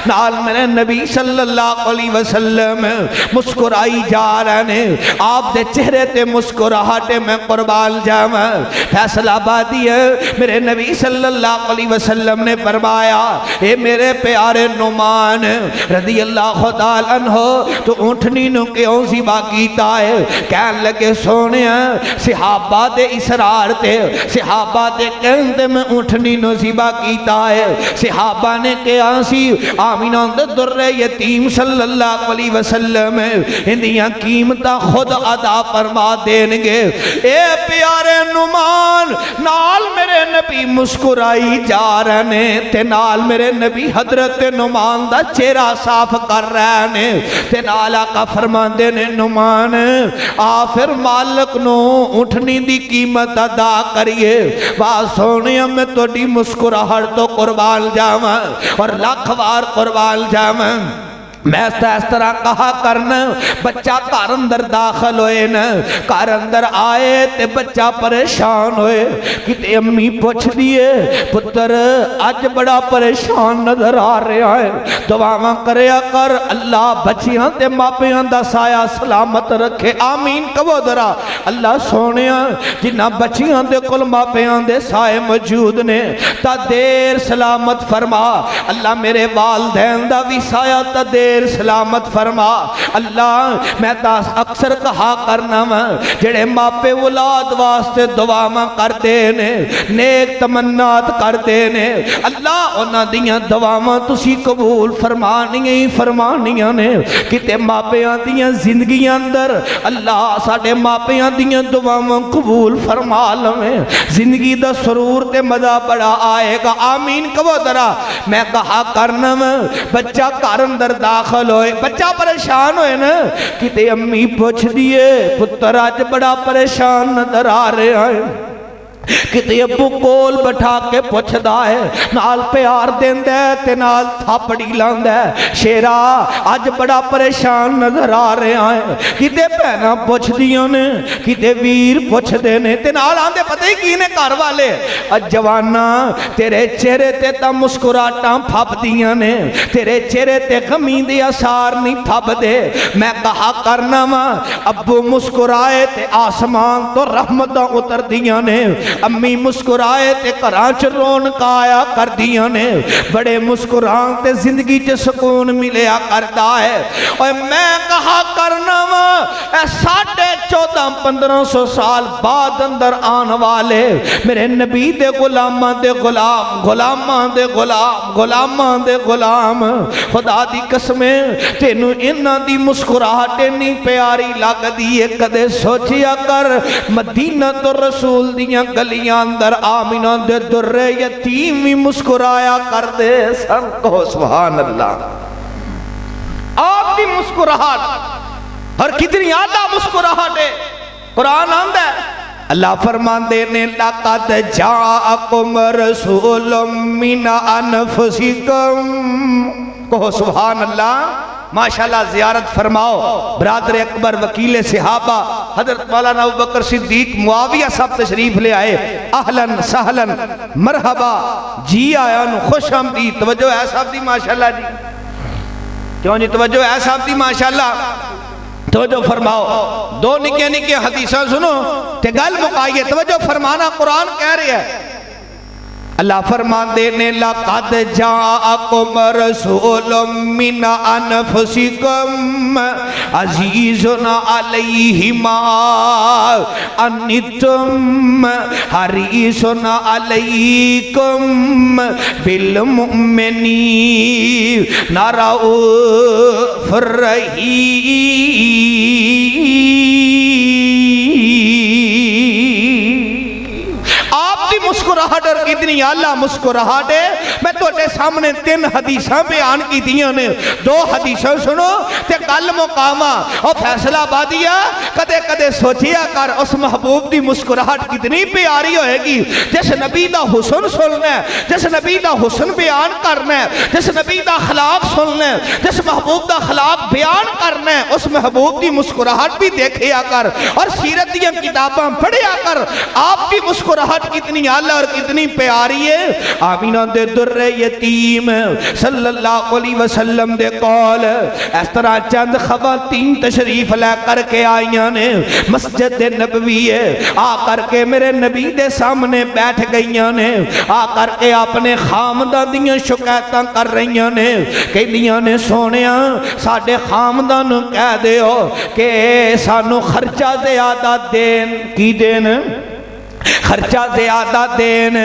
[SPEAKER 3] नाल मेरे नबी सल्लल्लाहु अलैहि वसल्लम मुस्कुराई जा रहे ने। आप दे चेहरे ते मुस्कुराहटे में कुर्बान जावा। फैसलाबादी है मेरे नबी सल्लल्लाहु अलैहि वसल्लम ने फरमाया ए मेरे प्यारे नुमान रज़ी अल्लाह तआला अन्हु तो ऊँटनी नूं क्यों ज़िबा कीता है? कहन लगे सोने सहाबा दे इसरार ते सहाबा दे कहंदे मैं ऊँटनी नूं ज़िबा कीता है। सहाबा ने कहा सी आमिना दे दुर्रे यतीम सल्लल्लाहु अलैहि वसल्लम इंदियां कीमतां खुद अदा फरमा देंगे। ए प्यारे नुमान नाल मेरे नबी मुस्कुराई जा रहे ने ते नाल मेरे नबी हजरत नुमान दा चेहरा साफ कर रहे ने ते नाल आका फरमांदे ने नुमान आ फिर मालिक नू ऊँटनी दी कीमत अदा करिए। वाह सोने मैं तुहाडी मुस्कुराहट तो कुर्बान जावां और लख वार कुर्बान जावां। मैं इस तरह कहा करना, बच्चा घर अंदर दाखिल होए न, घर अंदर आए ते बच्चा परेशान होए, किते अम्मी पूछ दिए पुत्र अज बड़ा परेशान नजर आ रहा है, दुआवां करया कर अल्लाह बच्चियां ते मापियां दा साया सलामत रखे। आमीन कहो जरा। अल्लाह सोनिया जिन्ना बच्चियां दे कोल मापियां दे साए मौजूद ने ता देर सलामत फरमा। अल्लाह मेरे वालदैन दा भी साया ता देर सलामत फरमा। अल्लाह मैं तो अक्सर कहा करना वा जेड़े मापे औलाद वास्ते दुआवां करते ने, नेक तमन्नात करते ने, अल्लाह उन्हां दियां दुआवां तुसी कबूल फरमानियां ही फरमानियां ने। किते मापियां दियां जिंदगियां अंदर अल्लाह साडे मापियां दियां दुआवां कबूल फरमा लवें, जिंदगी दा सुरूर ते मजा बड़ा आएगा। आमीन कहो जरा। मैं कहा करना वा बच्चा घर अंदर दाखिल होए, बच्चा परेशान होए ना, किते अम्मी पूछ दिए पुत्र अज बड़ा परेशान नजर आ रहा है, किते अबू कोल बैठा के पुछदा है, नाल प्यार देंदा है ते नाल थापड़ी लांदा है, शेरा अज बड़ा परेशान नजर आ रहा है। किते भैनां पुछदियां ने, किते वीर पुछदे ने ते नाल आंदे पता ही की ने घर वाले, जवाना तेरे चेहरे ते तां मुस्कुराहटां फबदियां ने, तेरे चेहरे ते गमी दे आसार नहीं फबदे। मैं कहा करना वा अब्बू मुस्कुराए ते आसमान तो रहमतां उतरदियां ने, अम्मी मुस्कुराए ते घरां च रौनक आया करदियां ने, बड़े मुस्कुरान ते जिंदगी च सुकून मिलया करदा है। और मैं कहा करना वा 1450-1500 साल बाद अंदर आने वाले मेरे नबी दे गुलामां दे गुलाम, गुलामां दे गुलाम, गुलामां दे गुलाम, खुदा दी कसमें तेनू इन्हां दी मुस्कुराहट इन्नी प्यारी लगदी है, कदे सोचिया कर मदीना तो रसूल दियां गलियां अंदर आमिना दे दुर्रे यतीम भी मुस्कुराया कर दे सन। कहो सुभान अल्लाह। आपकी मुस्कुराहट और कितनी आला मुस्कुराहट है। कुरान आंदा है अल्लाह फरमाते ने लक़द जाअकुम रसूलुम मिन अनफुसिकुम। कहो सुभान अल्लाह। माशाल्लाह ज़ियारत फरमाओ बरादर अकबर वकील सहाबा हजरत मौलाना अबू बकर सिद्दीक मुआविया साहब तशरीफ ले आए। अहलन सहलन मरहबा, जी आया नु खुश आमदीद। तवज्जो है साहब दी माशाल्लाह जी, क्यों जी तवज्जो है साहब दी माशाल्लाह। तवज्जो फरमाओ, दो निके निके हदीसां सुनो ते गल मुकाइए। तवज्जो फरमाना, कुरान कह रहा है अल्लाह फरमाते ने लक़द जाअकुम रसूलुम मिन अनफुसिकुम अज़ीज़ुन अलैहि मा अन्नितुम हरीसुन अलैकुम बिल मुमिनीना रऊफ़ुर रहीम। आपकी मुस्कुराहट और कितनी आला मुस्कुराहट है। मैं तुहाडे सामने 3 हदीसां बयान कीतियां ने, 2 हदीसां सुनो ते गल मुकावा। और फैसलाबादिया कदे कदे सोचिया कर उस महबूब की मुस्कुराहट कितनी प्यारी होएगी। जिस नबी का हुस्न सुनना है, जिस नबी का हुस्न बयान करना है, जिस नबी का खिलाफ सुनना है, जिस महबूब का खिलाफ बयान करना है, उस महबूब की मुस्कुराहट भी देखिया कर और सीरत दी किताबां पढ़िया कर। आपकी मुस्कुराहट कितनी आला और कितनी प्यारी है। आमीना दे दुर्रे यतीम सल्लल्लाहु अलैहि वसल्लम दे कौल इस तरह चंद खवातीन तशरीफ लै करके आईयां ने मस्जिद नबवी है। आ करके मेरे नबी दे सामने बैठ गईयां ने, आ करके अपने खामदान दियां शिकायतां कर रही ने। कहदियां ने सोनिया साडे खामदान नूं कह दिओ कि सानू खर्चा ज़्यादा देन। की देन? खर्चा ज़्यादा देन। आ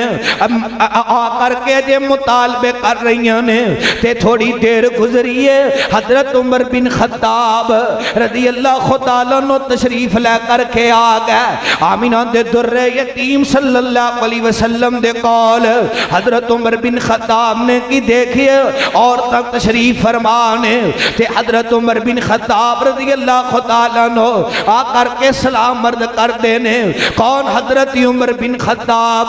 [SPEAKER 3] करके जे मुतालबे कर रही ने ते थोड़ी देर गुजरी है। हजरत उमर बिन खत्ताब रज़ी अल्लाह तआला अन्हु तशरीफ लै करके आ गए। आमीना दे दुर्रे यतीम सल्लल्लाहु अलैहि वसल्लम दे कौल हजरत उमर बिन खत्ताब ने की देखिए और तक तशरीफ फरमाने ते हजरत उमर बिन खत्ताब रज़ी अल्लाह तआला अन्हु आ करके सलाम मर्द कर देने। कौन? हजरत उमर उमर बिन खत्ताब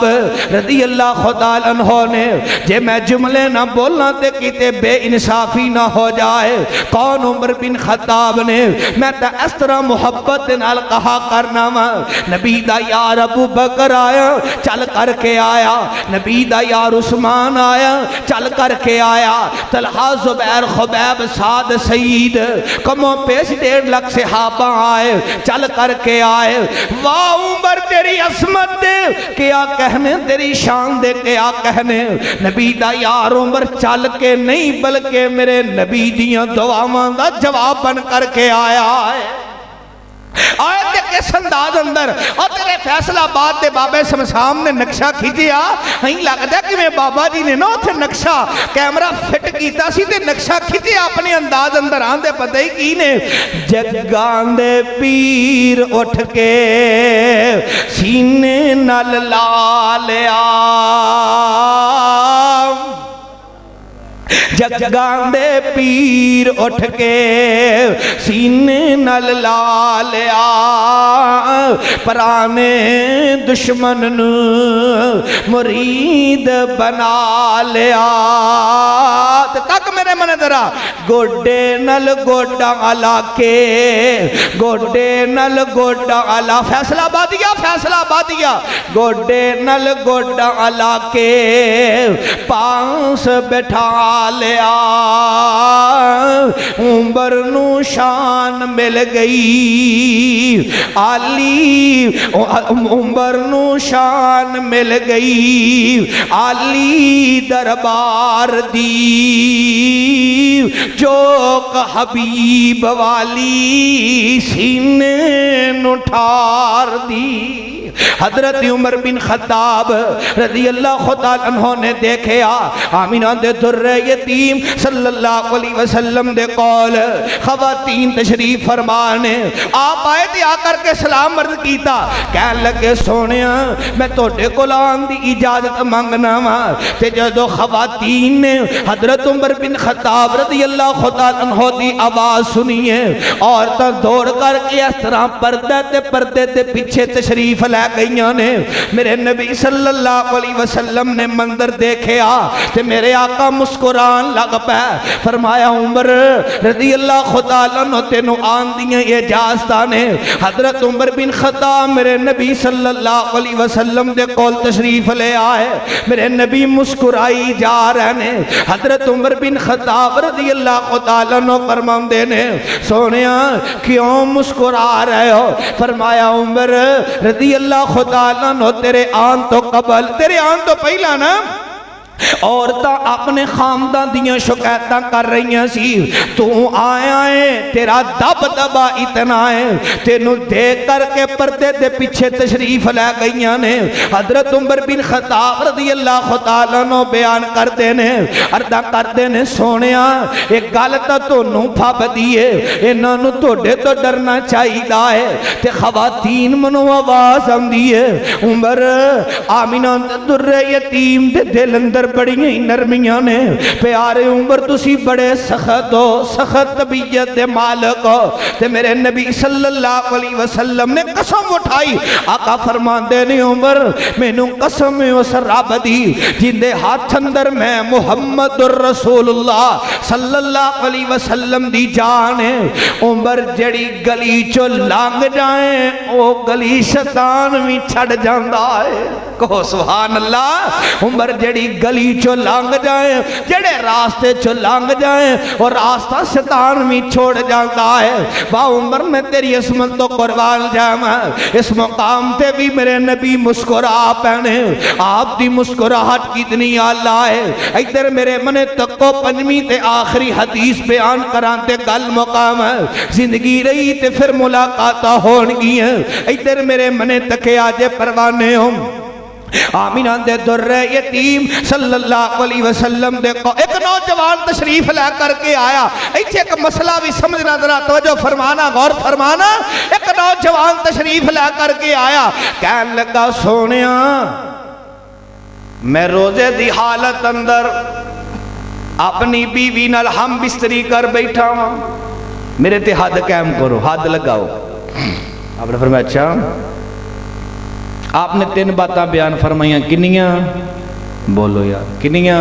[SPEAKER 3] रज़ी अल्लाह तआला अन्हो ने जे मैं जुमले ना बोलना ते किते बेइंसाफी ना हो जाए। कौन? उमर बिन खत्ताब ने। मैं तो इस तरह मुहब्बत नाल कहा करना वा, नबी दा यार अबू बकर आया चल करके आया, नबी दा यार उस्मान आया चल करके आया, तलहा जुबैर खुबैब साद सईद कमो पेश 1.5 लाख सहाबा आए चल करके आए। वाह उमर तेरी असमत दे क्या कहने, तेरी शान दे क्या कहने। नबी दा यार उमर चल के नहीं बल्कि मेरे नबी दियां दुआवां दा जवाब बन करके आया है। आए ते किस अंदाज अंदर और तेरे फैसलाबाद के बाबे शमशाम ने नक्शा खिंचिया, अं लगता कि मैं बाबा जी ने ना उसे नक्शा कैमरा फिट किया सी ते नक्शा खिंचिया अपने अंदाज अंदर। आंदे पता ही की ने, जगां दे पीर उठ के सीने नाल ला लिया, जगां दे पीर उठ के सीने नल ला लिया, पराने दुश्मन नू मुरीद बना लिया। तक मेरे मन दरा गोडे नल गोडा अला के, गोडे नल गोडा अला, फैसलाबादिया फैसलाबादिया, गोडे नल गोडा अला के पास बैठा लिया। उमर नू शान मिल गई आली, उमर नू शान मिल गई आली दरबार दी, चौक हबीब वाली सीने नु ठार दी। हजरत उमर बिन खत्ताब रज़ी अल्लाह तआला अन्हो ने देखा आमिना दे दुर्रे यतीम सल्लल्लाहु अलैहि वसल्लम दे कौल खवातीन तशरीफ फरमाने आप आए ते आकर के सलाम अर्ज कीता, कह लगे सोनिया मैं तोड़े कोल आन दी इजाजत मंगना वा। ते जदों खवातीन ने हजरत उमर बिन खत्ताब रज़ी अल्लाह तआला अन्हो दी आवाज़ सुनी है, औरतां दौड़ करके इस तरह पर्दे ते पीछे तशरीफ लै गईयां ने। मेरे नबी सल्लल्लाहु अलैहि वसल्लम ने मंदिर देखा ते मेरे आका मुस्कुरान लग पे, फरमाया उमर रज़ी अल्लाह तआला अन्हु तेनू आन दियां इजाजत ने। हजरत उमर बिन खत्ताब मेरे नबी सल्लल्लाहु अलैहि वसल्लम दे कोल तशरीफ ले आए, मेरे नबी मुस्कुराई जा रहे ने। हजरत उमर बिन खत्ताब रज़ी अल्लाह तआला अन्हु फरमांदे ने सोनिया क्यों मुस्कुरा रहे हो? फरमाया उमर रज़ी अल्लाह तआला अन्हु तेरे आन तो कबल, तेरे आन तो पहला ना औरतां अपने खामदान दियां शिकायतां कर रही सी, तू आया है तेरा दबदबा इतना है, तेनू देख करके पर्दे दे पीछे तशरीफ लै गई ने। हजरत उमर बिन खत्ताब रज़ी अल्लाह तआला अन्हु बयान करते ने, अर्दा करते ने सोनिया एक गल तां तोनू फबदी है, इन्हां नू तोड़े तो डरना चाहिदा है। ते खवातीन मनो आवाज आंदी है उमर आमिना दुर्रे यतीम दे दिल अंदर बड़ियां नरमियां ने, प्यारे उमर तुसी बड़े सख्त हो, सख्त तबीयत दे मालक हो। ते मेरे नबी सल्लल्लाहु अलैहि वसल्लम ने कसम उठाई, आका फरमांदे ने उमर मैनू कसम है उस रब दी जिंदे हाथ अंदर मैं मुहम्मदुर रसूलुल्लाह सल्लल्लाहु अलैहि वसल्लम दी जान है। उमर जड़ी गली चो लंघ जाए ओ गली शैतान भी छड़ जांदा है, कहो सुभान अल्लाह। उमर जड़ी गली चो लंघ जाए, जेड़े रास्ते चो लंघ जाए और रास्ता शैतान भी छोड़ जाता है। वाह उमर मैं तेरी इसमत तो कुर्बान जावा, इस मुकाम ते भी मेरे नबी मुस्कुरा पैने, आप दी मुस्कुराहट कितनी आला है। इधर मेरे मने तको पंजवीं ते आखिरी हदीस बयान करा ते गल मुकाम है, जिंदगी रही ते फिर मुलाकात होणगियां। इधर मेरे मने तके आजे परवाने हो आमिना दे दुर्रे यतीम सल्लल्लाहु अलैहि वसल्लम दे एक नौजवान तशरीफ ला करके आया। इत्थे एक मसला भी समझना, जरा तवज्जो फरमाना, गौर फरमाना। एक नौजवान तशरीफ ला करके आया, कहने लगा सोनिया मैं रोजे दी हालत अंदर अपनी बीवी नाल हम बिस्तरी कर बैठा वा, मेरे ते हद कायम करो, हद लगाओ। आपने फरमाया अच्छा
[SPEAKER 4] आपने 3 बातें बयान फरमाइया, किनिया? बोलो यार, किनिया?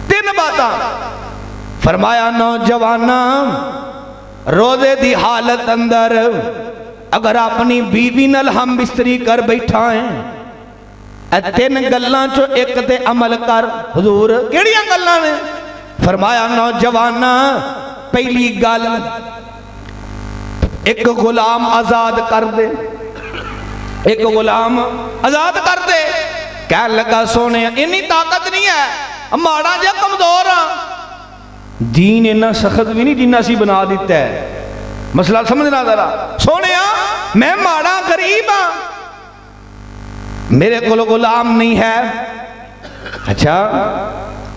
[SPEAKER 4] 3 बातें फरमाया। नौजवाना रोजे दी हालत अंदर अगर अपनी बीवी नाल हम बिस्तरी कर बैठा है, 3 गल्लां चो एक ते अमल कर। हुजूर केड़ियां गल्लां ने? फरमाया नौजवाना पहली गल, एक गुलाम आजाद कर दे, एक गुलाम आजाद कर दे। कह लगा सोने इन्नी ताकत नहीं है, माड़ा जा कमजोर हाँ। दीन इन्ना सख्त भी नहीं जिन्ना सी बना दिता है। मसला समझना जरा सोने, मैं माड़ा गरीब हाँ, मेरे को गुलाम नहीं है। अच्छा,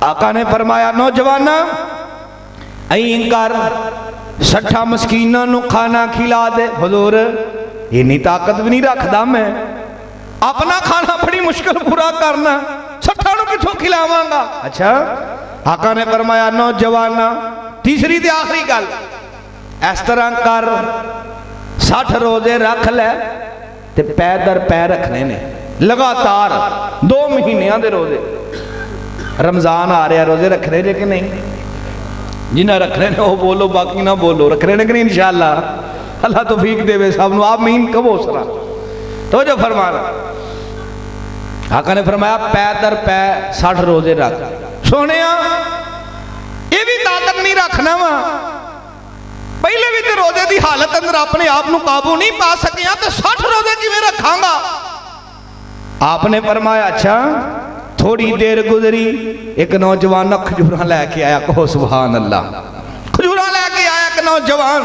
[SPEAKER 4] आका ने फरमाया नौजवाना ऐं कर 60 मस्कीना नु खाना खिला दे। हुजूर इन्नी ताकत भी नहीं रखता मैं, अपना खाना बड़ी मुश्किल पूरा करना, 60 नु किथों खिलावांगा। अच्छा, आका ने फरमाया नौजवाना तीसरी ते आखिरी गल, इस तरह कर 60 रोजे रख ले ते पैर दर पैर रखने ने लगातार 2 महीनों के रोजे। रमजान आ रहा, रोजे रखने जे कि नहीं? जिन्हें रखने ने वो बोलो, बाकी ना बोलो। रखने ने कि नहीं? इंशाअल्लाह अल्लाह तौफीक देवे सब नु। आप मीन कबो सरा तो जो फरमाना। आका ने फरमाया पैर दर पैर 60 रोजे रख। सोने ये भी ताकत नहीं रखना वा, पहले भी तो रोजे की हालत अंदर अपने आप को काबू नहीं पा सकिया, तो 60 रोजे किवें रखांगा? आपने फरमाया अच्छा। थोड़ी देर गुजरी, एक नौजवान खजूरा लैके आया। कहो सुभान अल्लाह। खजूरा लैके आया एक नौजवान,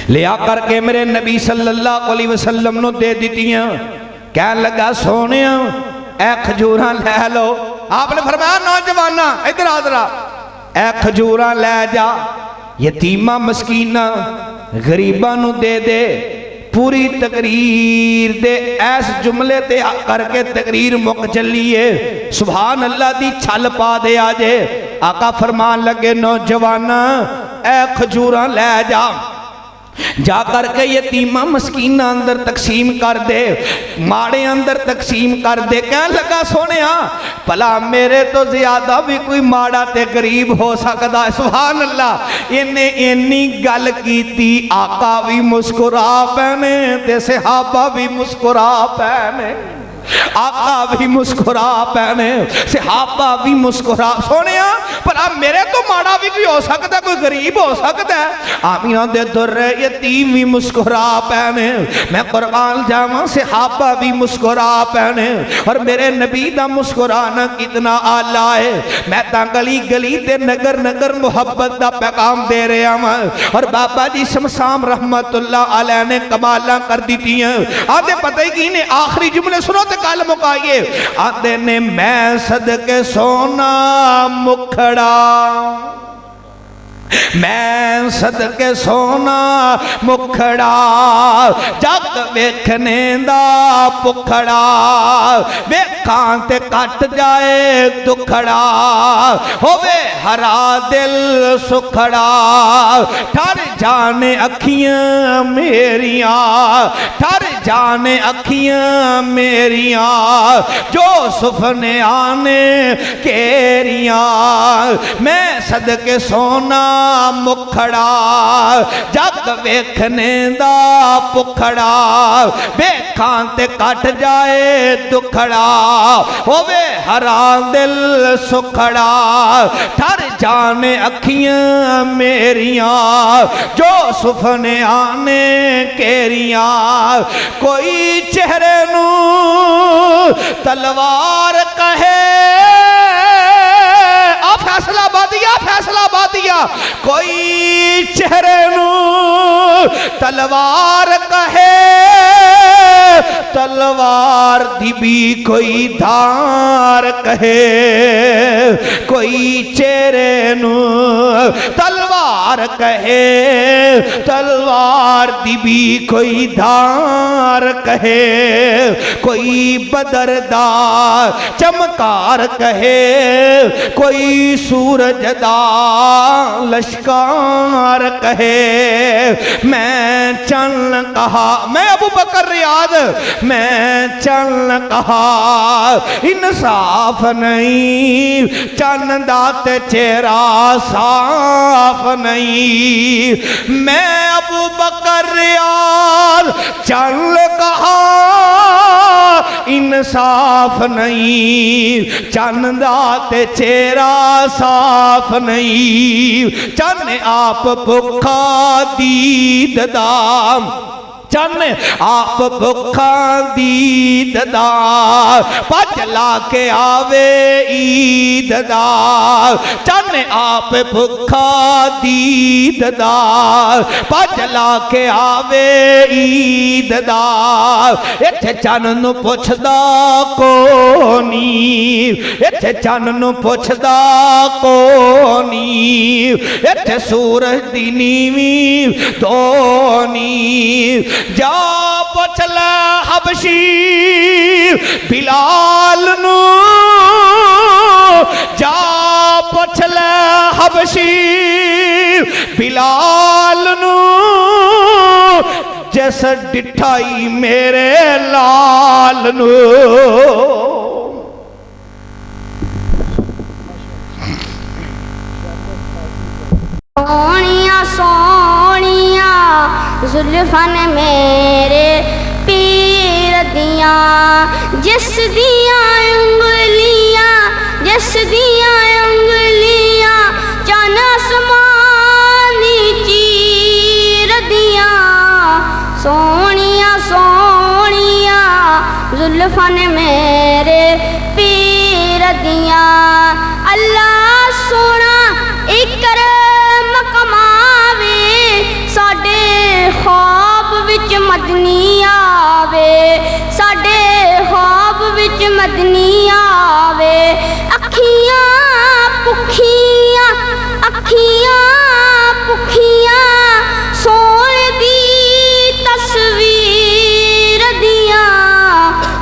[SPEAKER 4] लिया करके मेरे नबी सल्लल्लाहु अलैहि वसल्लम नु दे दितियां। कह लगा सोने ए खजूरा लै लो। आपने फरमाया नौजवाना इधर आ जरा, ए खजूरा लै जा, यतीमा मस्कीना गरीबा नु दे दे। पूरी तकरीर दे ऐस जुमले ते करके तकरीर मुक चलिए, सुभान अल्लाह दी छल पा दे आजे। आका फरमान लगे नौजवाना ए खजूरा लै जा, जा करके यतीमा मस्कीना अंदर तकसीम कर दे, माड़े अंदर तकसीम कर दे। कह लगा सोने भला मेरे तो ज्यादा भी कोई माड़ा ते गरीब हो सकता है। सुभान अल्लाह। इन्हें इन्नी गल कीती, आका भी मुस्कुरा पैने ते सहाबा भी मुस्कुरा पैने, आका भी मुस्कुरा पैने, सहाबा भी मुस्कुरा। सोने भला मेरे तो माड़ा भी कोई हो सकता, कोई गरीब हो सकता है। आमिना दे दुर्रे यतीम भी मुस्कुरा पैने, मैं कुर्बान जावा सहाबा भी मुस्कुरा पैने। और मेरे नबी दा मुस्कुराना कितना आला है। मैं तां गली गली ते नगर नगर मुहब्बत दा पैगाम दे रहा हूं। और बाबा जी शमशाम रहमतुल्लाह अलैह ने कमाला कर दीतियां। आते पता ही की ने आखिरी जुमले सुनो ते कल मुकाइए। आते ने मैं सदके सोना मुखड़ा, मैं सदके सोना मुखड़ा, जग वेखने दा भुखड़ा, वेखां ते कट जाए दुखड़ा, होवे हरा दिल सुखड़ा। ठर जाने अखियां मेरिया, ठर जाने अखियां मेरिया, जो सुफने आने केरिया। मैं सदके सोना मुखड़ा, जग वेखने दा भुखड़ा, वेखां ते कट जाए दुखड़ा, होवे हरा दिल सुखड़ा। ठर जाने अखियां मेरिया, जो सुफने आने केरिया। कोई चेहरे नू तलवार कहे, फैसला बादिया, फैसला बादिया। कोई चेहरे नू तलवार कहे, तलवार दी भी कोई धार कहे। कोई चेहरे नू तलवार कहे, तलवार दी भी कोई धार कहे, कोई बदरदा चमकार कहे, कोई सूरज दा लश्कार कहे। मैं चल कहा, मैं अबू बकर रियाद, मैं चल कहा इंसाफ नहीं, चन्न दात चेहरा साफ नहीं। मैं अबू बकर रियाद चल कहा इंसाफ नहीं, चन्न दात चेहरा साफ नहीं। चन्न आप भुखा दीद दाम, चन्न आप भुखा दीद दा, पच ला के आवे ईद दा। चन्न आप भुखा दीद दा, पच ला के आवे ईद दा। इत्थे चन्न नूं पुछदा कोनी, इत्थे चन्न नूं पुछदा कोनी, इत्थे सूरज दी नीवीं धोनी। जा पुछ ले हबशी बिलाल नू, जा पुछ ले हबशी बिलाल नू, जिस डिठाई मेरे लाल नू।
[SPEAKER 1] सोनिया सोनिया जुल्फां ने मेरे पीर दियां, जिस दियां उंगलियां, जिस दियां उंगलियां चन आसमानी चीर दियां। सोनिया सोनिया जुल्फां ने मेरे पीर दियां। अल्लाह सोना इकरम कमावे, साडे ख्वाब विच मदनी आवे, साडे ख्वाब विच मदनी आवे। अखियां भुखियां, अखियां भुखियां सोने दी तस्वीर दियां।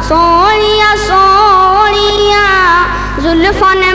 [SPEAKER 1] सोनिया सोनिया जुल्फां ने